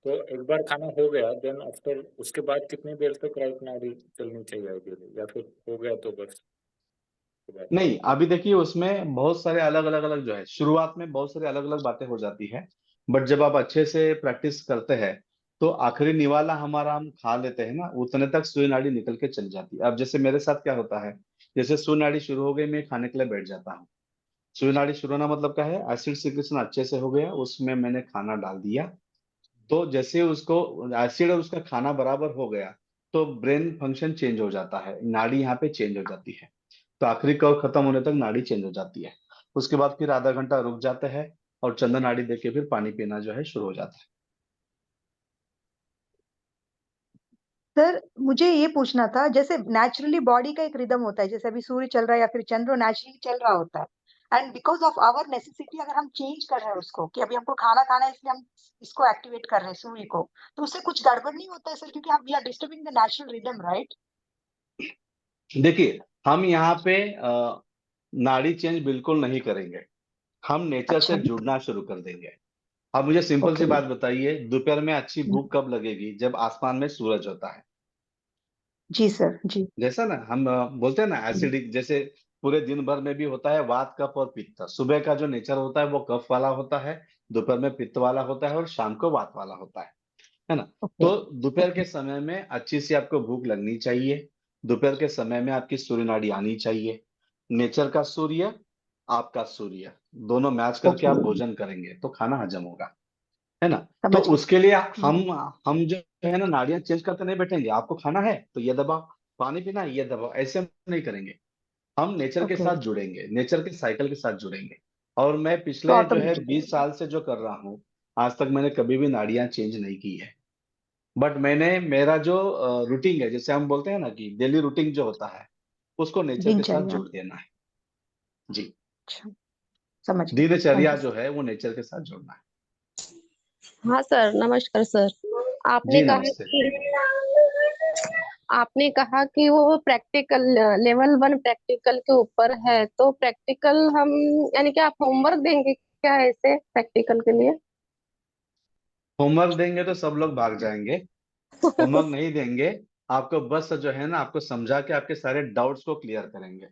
तो एक बार खाना हो गया, देन आफ्टर उसके बाद कितनी देर तक राइट नाड़ी चलनी चाहिए आइडियली, या फिर हो गया तो बस उसके बाद? नहीं, अभी देखिए उसमें बहुत सारे अलग अलग अलग जो है, शुरुआत में बहुत सारी अलग अलग बातें हो जाती है, बट जब आप अच्छे से प्रैक्टिस करते हैं तो आखिरी निवाला हमारा हम खा लेते हैं ना, उतने तक सुई नाड़ी निकल के चल जाती है। अब जैसे मेरे साथ क्या होता है, जैसे सुई नाड़ी शुरू हो गई, मैं खाने के लिए बैठ जाता हूँ। सुई नाड़ी शुरू होना मतलब क्या है, एसिड सिक्रेशन अच्छे से हो गया, उसमें मैंने खाना डाल दिया, तो जैसे उसको एसिड और उसका खाना बराबर हो गया, तो ब्रेन फंक्शन चेंज हो जाता है, नाड़ी यहाँ पे चेंज हो जाती है। तो आखिरी कर्व खत्म होने तक नाड़ी चेंज हो जाती है। उसके बाद फिर आधा घंटा रुक जाते हैं और चंदन नाड़ी देके फिर पानी पीना जो है शुरू हो जाता है। सर मुझे ये पूछना था, जैसे नेचुरली बॉडी का एक रिदम होता है, जैसे अभी सूर्य चल रहा है या फिर चंद्र नेचुरली चल रहा होता है, and because of our necessity अगर हम चेंज कर रहे हैं उसको, कि अभी हमको खाना खाना है इसलिए हम इसको एक्टिवेट कर रहे हैं सूर्य को, तो उससे कुछ गड़बड़ नहीं होता है सर? क्योंकि हम we are disturbing the natural rhythm, right? देखिए, हम यहाँ पे नाड़ी चेंज बिल्कुल नहीं करेंगे, हम नेचर से अच्छा। जुड़ना शुरू कर देंगे। अब मुझे सिंपल सी ओके। बात बताइए, दोपहर में अच्छी भूख कब लगेगी, जब आसमान में सूरज होता है। जी सर, जी। जैसा ना हम बोलते हैं ना एसिडिक, जैसे पूरे दिन भर में भी होता है वात कफ और पित्त। सुबह का जो नेचर होता है वो कफ वाला होता है, दोपहर में पित्त वाला होता है और शाम को वात वाला होता है ना। ओके। तो दोपहर के समय में अच्छी सी आपको भूख लगनी चाहिए, दोपहर के समय में आपकी सूर्य नाड़ी आनी चाहिए। नेचर का सूर्य, आपका सूर्य, दोनों मैच करके ओके। आप भोजन करेंगे तो खाना हजम होगा, है ना। तो समझ उसके लिए गई। हम जो है ना नाड़ियां चेंज करते नहीं बैठेंगे, आपको खाना है तो ये दबाओ, पानी पीना है ये दबाओ, ऐसे हम नहीं करेंगे। हम नेचर के ओके। साथ जुड़ेंगे, नेचर के साइकिल के साथ जुड़ेंगे। और मैं तो पिछले जो है ऑटोमेटिक। 20 साल से जो कर रहा हूँ, आज तक मैंने कभी भी नाड़ियां चेंज नहीं की है। बट मैंने मेरा जो रूटीन है, जैसे हम बोलते हैं ना कि डेली रूटीन जो होता है, उसको नेचर के साथ दिनचर्या। जोड़ देना है। जी, अच्छा, समझ गई। थैंक दिनचर्या यू जो सर। है वो नेचर के साथ जोड़ना है। हाँ सर, नमस्कार सर। आपने जी कहा नमस्ते। कि आपने कहा कि वो प्रैक्टिकल लेवल 1 प्रैक्टिकल के ऊपर है, तो प्रैक्टिकल हम यानी कि आप होमवर्क देंगे क्या ऐसे प्रैक्टिकल के लिए? होमवर्क देंगे तो सब लोग भाग जाएंगे, होमवर्क नहीं देंगे, आपको बस जो है ना आपको समझा के आपके सारे डाउट्स को क्लियर करेंगे।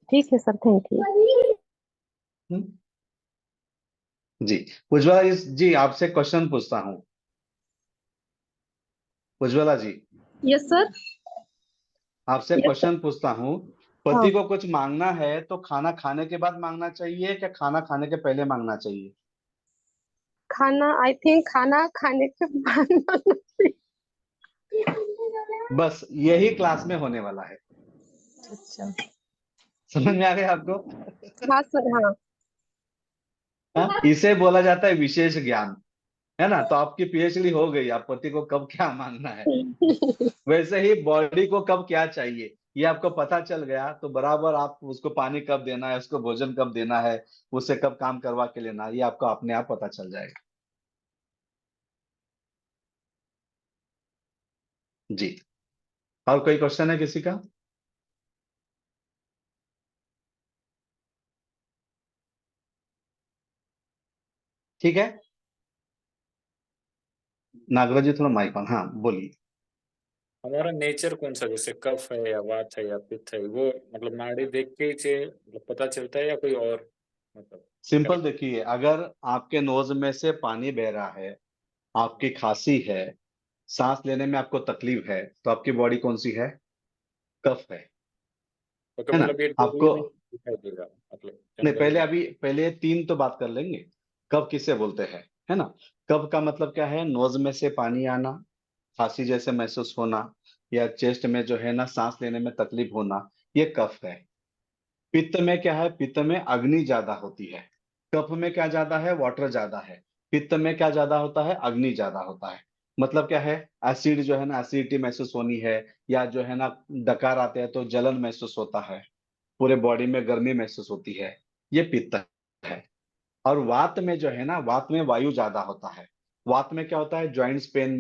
ठीक है सर, थैंक यू। हम्म? जी, उज्ज्वला जी आपसे क्वेश्चन पूछता हूँ। उज्ज्वला जी, यस सर। आपसे यस सर। क्वेश्चन पूछता हूँ। हाँ, पति को कुछ मांगना है तो खाना खाने के बाद मांगना चाहिए क्या खाना खाने के पहले मांगना चाहिए? खाना आई थिंक खाना खाने के बाद मांगना चाहिए। बस यही क्लास में होने वाला है, अच्छा। समझ में आ गया आपको? हाँ सर, हाँ। हाँ? इसे बोला जाता है विशेष ज्ञान, है ना। तो आपकी पीएचडी हो गई, आप पति को कब क्या मांगना है। वैसे ही बॉडी को कब क्या चाहिए ये आपको पता चल गया, तो बराबर आप उसको पानी कब देना है, उसको भोजन कब देना है, उससे कब काम करवा के लेना है, ये आपको अपने आप पता चल जाएगा। जी, और कोई क्वेश्चन है किसी का? ठीक है, नागराज जी थोड़ा माइक ऑन, हाँ बोलिए। हमारा नेचर कौन सा, जैसे कफ है या वात है या पित्त है, वो मतलब नाड़ी देख के ही मतलब पता चलता है या कोई और मतलब सिंपल करेक्ट? देखिए, अगर आपके नोज में से पानी बह रहा है, आपकी खांसी है, सांस लेने में आपको तकलीफ है, तो आपकी बॉडी कौन सी है? कफ ओके, है ना। मतलब ये आपको डेली में दिखाई देगा मतलब नहीं, जनरल में? पहले तीन तो बात कर लेंगे। कफ किसे बोलते हैं, है ना। कफ का मतलब क्या है, नोज में से पानी आना, खांसी जैसे महसूस होना, या चेस्ट में जो है ना सांस लेने में तकलीफ होना, ये कफ है। पित्त में क्या है, पित्त में अग्नि ज्यादा होती है। कफ में क्या ज्यादा है, वाटर ज्यादा है। पित्त में क्या ज्यादा होता है, अग्नि ज्यादा होता है। मतलब क्या है, एसिड जो है ना एसिडिटी महसूस होनी है, या जो है ना डकार आते हैं तो जलन महसूस होता है, पूरे बॉडी में गर्मी महसूस होती है, ये पित्त है। और वात में जो है ना, वात में वायु ज्यादा होता है। वात में क्या होता है, जॉइंट्स पेन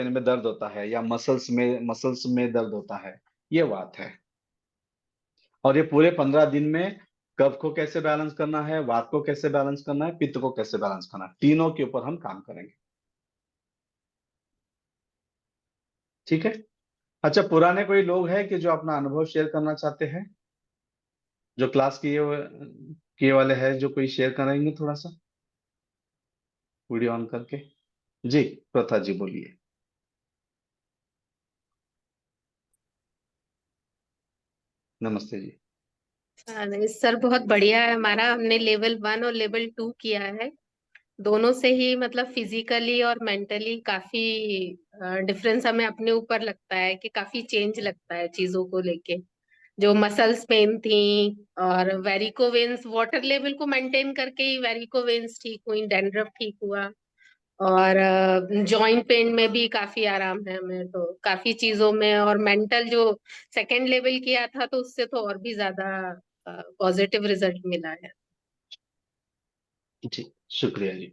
में दर्द होता है, या मसल्स में दर्द होता है, ये वात है। और ये पूरे 15 दिन में कफ को कैसे बैलेंस करना है, वात को कैसे बैलेंस करना है, पित्त को कैसे बैलेंस करना है, तीनों के ऊपर हम काम करेंगे। ठीक है। अच्छा, पुराने कोई लोग हैं कि जो अपना अनुभव शेयर करना चाहते हैं, जो क्लास किए वाले हैं, जो कोई शेयर करेंगे थोड़ा सा वीडियो ऑन करके? जी प्रथा जी बोलिए। नमस्ते जी। नहीं सर, बहुत बढ़िया है। हमारा हमने लेवल 1 और लेवल 2 किया है। दोनों से ही मतलब फिजिकली और मेंटली काफी डिफरेंस हमें अपने ऊपर लगता है, कि काफी चेंज लगता है चीजों को लेके। जो मसल्स पेन थी और वेरिकोवेन्स, वाटर लेवल को मेंटेन करके ही वेरिकोवेन्स ठीक हुई, डैंड्रफ ठीक हुआ, और जॉइंट पेन में भी काफी आराम है हमें, तो काफी चीजों में। और मेंटल जो सेकेंड लेवल किया था तो उससे तो और भी ज्यादा पॉजिटिव रिजल्ट मिला है। जी शुक्रिया जी।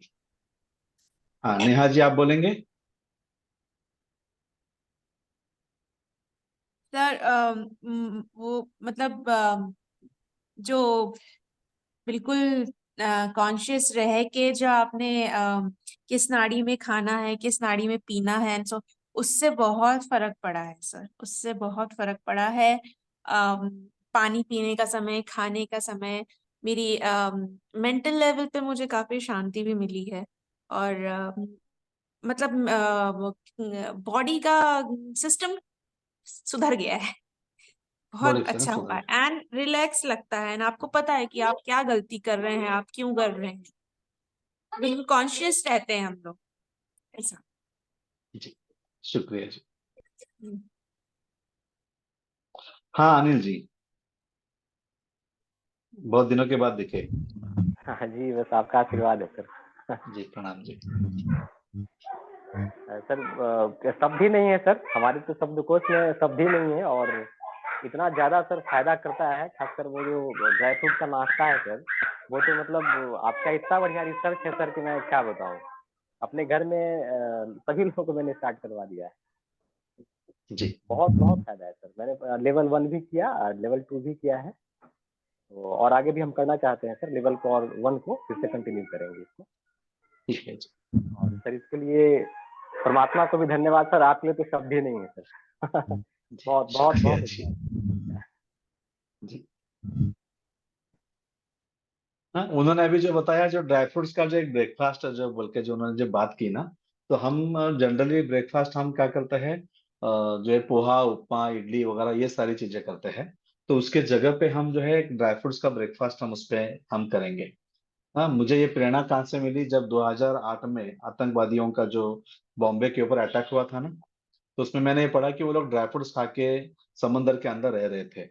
हाँ नेहा जी आप बोलेंगे? सर वो मतलब जो बिल्कुल कॉन्शियस रहे कि जो आपने किस नाड़ी में खाना है, किस नाड़ी में पीना है, सो उससे बहुत फर्क पड़ा है सर, उससे बहुत फर्क पड़ा है। पानी पीने का समय, खाने का समय, मेरी मेंटल लेवल पे मुझे काफी शांति भी मिली है। और मतलब बॉडी का सिस्टम सुधर गया है, बॉडी बहुत से ना अच्छा हुआ सुधर है, गया। एंड रिलैक्स लगता है, एंड आपको पता है कि आप क्या गलती कर रहे हैं, आप क्यों कर रहे हैं, बिल्कुल कॉन्शियस रहते हैं हम लोग ऐसा। जी शुक्रिया जी। हम्म। हाँ अनिल जी, बहुत दिनों के बाद दिखे। हाँ जी, बस आपका आशीर्वाद है सर। जी प्रणाम जी। सर शब्द ही नहीं है सर, हमारे तो शब्दकोश में शब्द ही नहीं है। और इतना ज्यादा सर फायदा करता है, खासकर वो जो ड्राई फ्रूट का नाश्ता है सर, वो तो मतलब आपका इतना बढ़िया रिसर्च है सर कि मैं क्या बताऊँ। अपने घर में सभी लोगों को मैंने स्टार्ट करवा दिया है। जी बहुत बहुत फायदा है सर। मैंने लेवल 1 भी किया और लेवल 2 भी किया है, तो और आगे भी हम करना चाहते हैं सर। लेवल को और 1 को फिर से कंटिन्यू करेंगे इसको। ठीक है जी। और सर इसके लिए परमात्मा को भी धन्यवाद सर, आपके लिए तो शब्द ही नहीं है सर। जी बहुत बहुत शुक्रिया बहुत जी। अच्छा। जी हाँ, उन्होंने अभी जो बताया, जो ड्राई फ्रूट्स का जो एक ब्रेकफास्ट है, जो बोल के जो उन्होंने जो बात की ना, तो हम जनरली ब्रेकफास्ट हम क्या करते हैं, जो है पोहा, उपमा, इडली वगैरह ये सारी चीजें करते हैं। तो उसके जगह पे हम जो है एक ड्राई फ्रूट्स का ब्रेकफास्ट हम उस पे हम करेंगे। हाँ, मुझे ये प्रेरणा कहाँ से मिली, जब 2008 में आतंकवादियों का जो बॉम्बे के ऊपर अटैक हुआ था ना, तो उसमें मैंने ये पढ़ा कि वो लोग ड्राई फ्रूट्स खा के समंदर के अंदर रह रहे थे।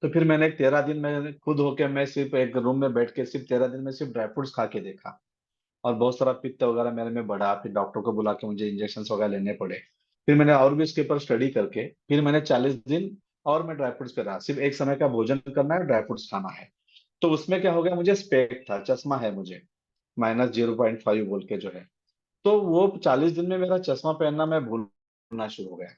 तो फिर मैंने 13 दिन में खुद होके मैं सिर्फ एक रूम में बैठ के सिर्फ 13 दिन में सिर्फ ड्राई फ्रूट्स खा के देखा, और बहुत सारा पित्त वगैरह मेरे में बढ़ा। फिर डॉक्टर को बुला के मुझे इंजेक्शन वगैरह लेने पड़े। फिर मैंने और भी इसके ऊपर स्टडी करके फिर मैंने 40 दिन और मैं ड्राई फ्रूट्स पे रहा, सिर्फ एक समय का भोजन करना है, ड्राई फ्रूट्स खाना है। तो उसमें क्या हो गया, मुझे स्पेक था, चश्मा है मुझे, -0.5 बोल के जो है। तो वो 40 दिन में मेरा चश्मा पहनना मैं भूलना शुरू हो गया।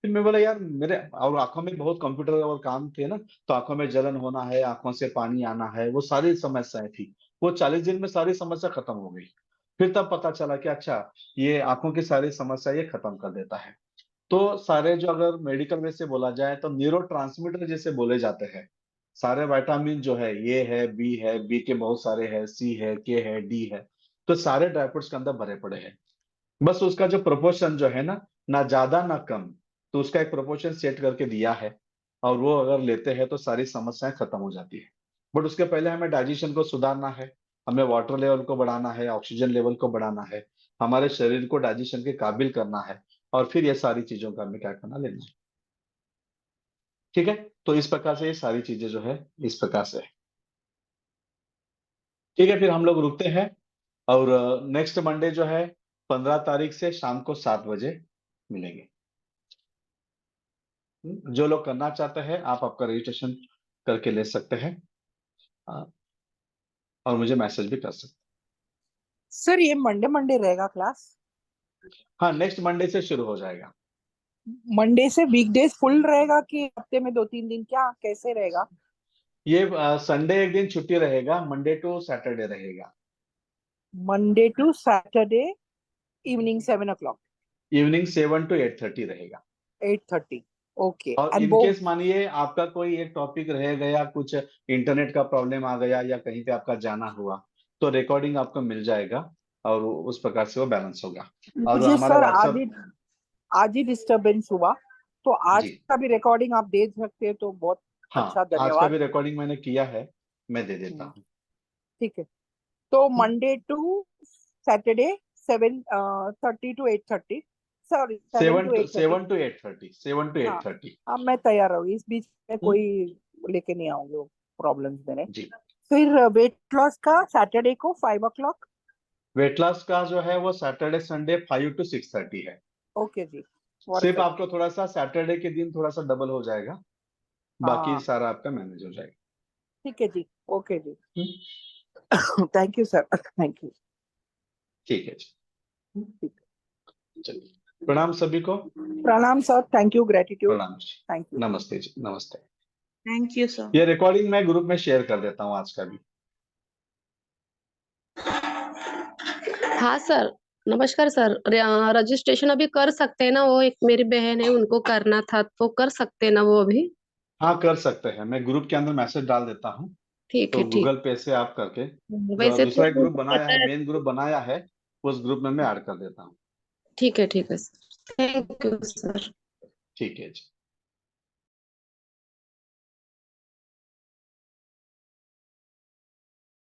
फिर मैं बोला यार, मेरे और आंखों में बहुत कंप्यूटर और काम थे ना, तो आंखों में जलन होना है, आंखों से पानी आना है, वो सारी समस्याएं थी। वो 40 दिन में सारी समस्या खत्म हो गई। फिर तब पता चला कि अच्छा, ये आंखों की सारी समस्या ये खत्म कर देता है। तो सारे जो अगर मेडिकल में से बोला जाए तो न्यूरो ट्रांसमीटर जैसे बोले जाते हैं, सारे विटामिन जो है, ये है, बी के बहुत सारे है, सी है, के है, डी है, तो सारे ड्राई फ्रूट्स के अंदर भरे पड़े हैं। बस उसका जो प्रोपोर्शन जो है ना ज्यादा ना कम, तो उसका एक प्रोपोर्शन सेट करके दिया है, और वो अगर लेते हैं तो सारी समस्याएं खत्म हो जाती है। बट उसके पहले हमें डाइजेशन को सुधारना है, हमें वाटर लेवल को बढ़ाना है, ऑक्सीजन लेवल को बढ़ाना है, हमारे शरीर को डाइजेशन के काबिल करना है, और फिर ये सारी चीजों का हमें क्या करना, लेना है। ठीक है, तो इस प्रकार से ये सारी चीजें जो है इस प्रकार से है। ठीक है, फिर हम लोग रुकते हैं, और नेक्स्ट मंडे जो है 15 तारीख से शाम को 7 बजे मिलेंगे। जो लोग करना चाहते हैं आप आपका रजिस्ट्रेशन करके ले सकते हैं, अ, और मुझे मैसेज भी कर सकते सर ये मंडे मंडे रहेगा क्लास? हैं। हाँ, नेक्स्ट मंडे से शुरू हो जाएगा। मंडे से वीकडेज फुल रहेगा कि हफ्ते में 2-3 दिन, क्या कैसे रहेगा? ये संडे एक दिन छुट्टी रहेगा, मंडे टू सैटरडे रहेगा, Monday to Saturday evening 7 o'clock, evening 7 to 8:30 रहेगा। 8:30. ओके. और एंड इन केस मानिए आपका कोई एक टॉपिक रह गया, कुछ इंटरनेट का प्रॉब्लम आ गया या कहीं पे आपका जाना हुआ, तो रिकॉर्डिंग आपको मिल जाएगा और उस प्रकार से वो बैलेंस होगा। और मुझे हमारा सर व्हाट्सएप, आज ही डिस्टर्बेंस हुआ, तो आज जी का भी रिकॉर्डिंग आप दे सकते हैं तो बहुत हाँ, अच्छा, आज का धन्यवाद. भी रिकॉर्डिंग मैंने किया है, मैं दे देता हूँ। ठीक है. तो Monday to Saturday 7:30 to 8:30, sorry 7 to 8:30. 7 to 8:30, 7 to हाँ, 8:30 अब मैं तैयार हूँ, इस बीच में कोई लेके नहीं आऊंगी वो प्रॉब्लम्स मेरे. जी। फिर वेट लॉस का सैटरडे को 5 o'clock. वेट लॉस का जो है वो सैटरडे संडे 5 to 6:30 है। ओके जी, सिर्फ परफेक्ट. आपको थोड़ा सा सैटरडे के दिन थोड़ा सा डबल हो जाएगा, बाकी हाँ, सारा आपका मैनेज हो जाएगा। ठीक है जी. ओके जी. Thank you sir, thank you. ठीक है जी, ठीक. चलिए, प्रणाम सभी को। प्रणाम सर, थैंक यू, ग्रेटिट्यूड, प्रणाम जी, थैंक यू. नमस्ते जी, नमस्ते। Thank you sir. ये रिकॉर्डिंग मैं ग्रुप में शेयर कर देता हूँ आज का भी। हाँ सर, नमस्कार सर। रजिस्ट्रेशन अभी कर सकते हैं ना? वो एक मेरी बहन है, उनको करना था, तो कर सकते हैं ना वो अभी? हाँ कर सकते हैं, मैं ग्रुप के अंदर मैसेज डाल देता हूँ, ठीक तो है, ठीक. गूगल पे से आप करके जो वैसे तो दूसरा एक ग्रुप मुझे बनाया पता है, है. मेन ग्रुप बनाया है, उस ग्रुप में मैं ऐड कर देता हूँ। ठीक है सर. Thank you sir. ठीक है जी।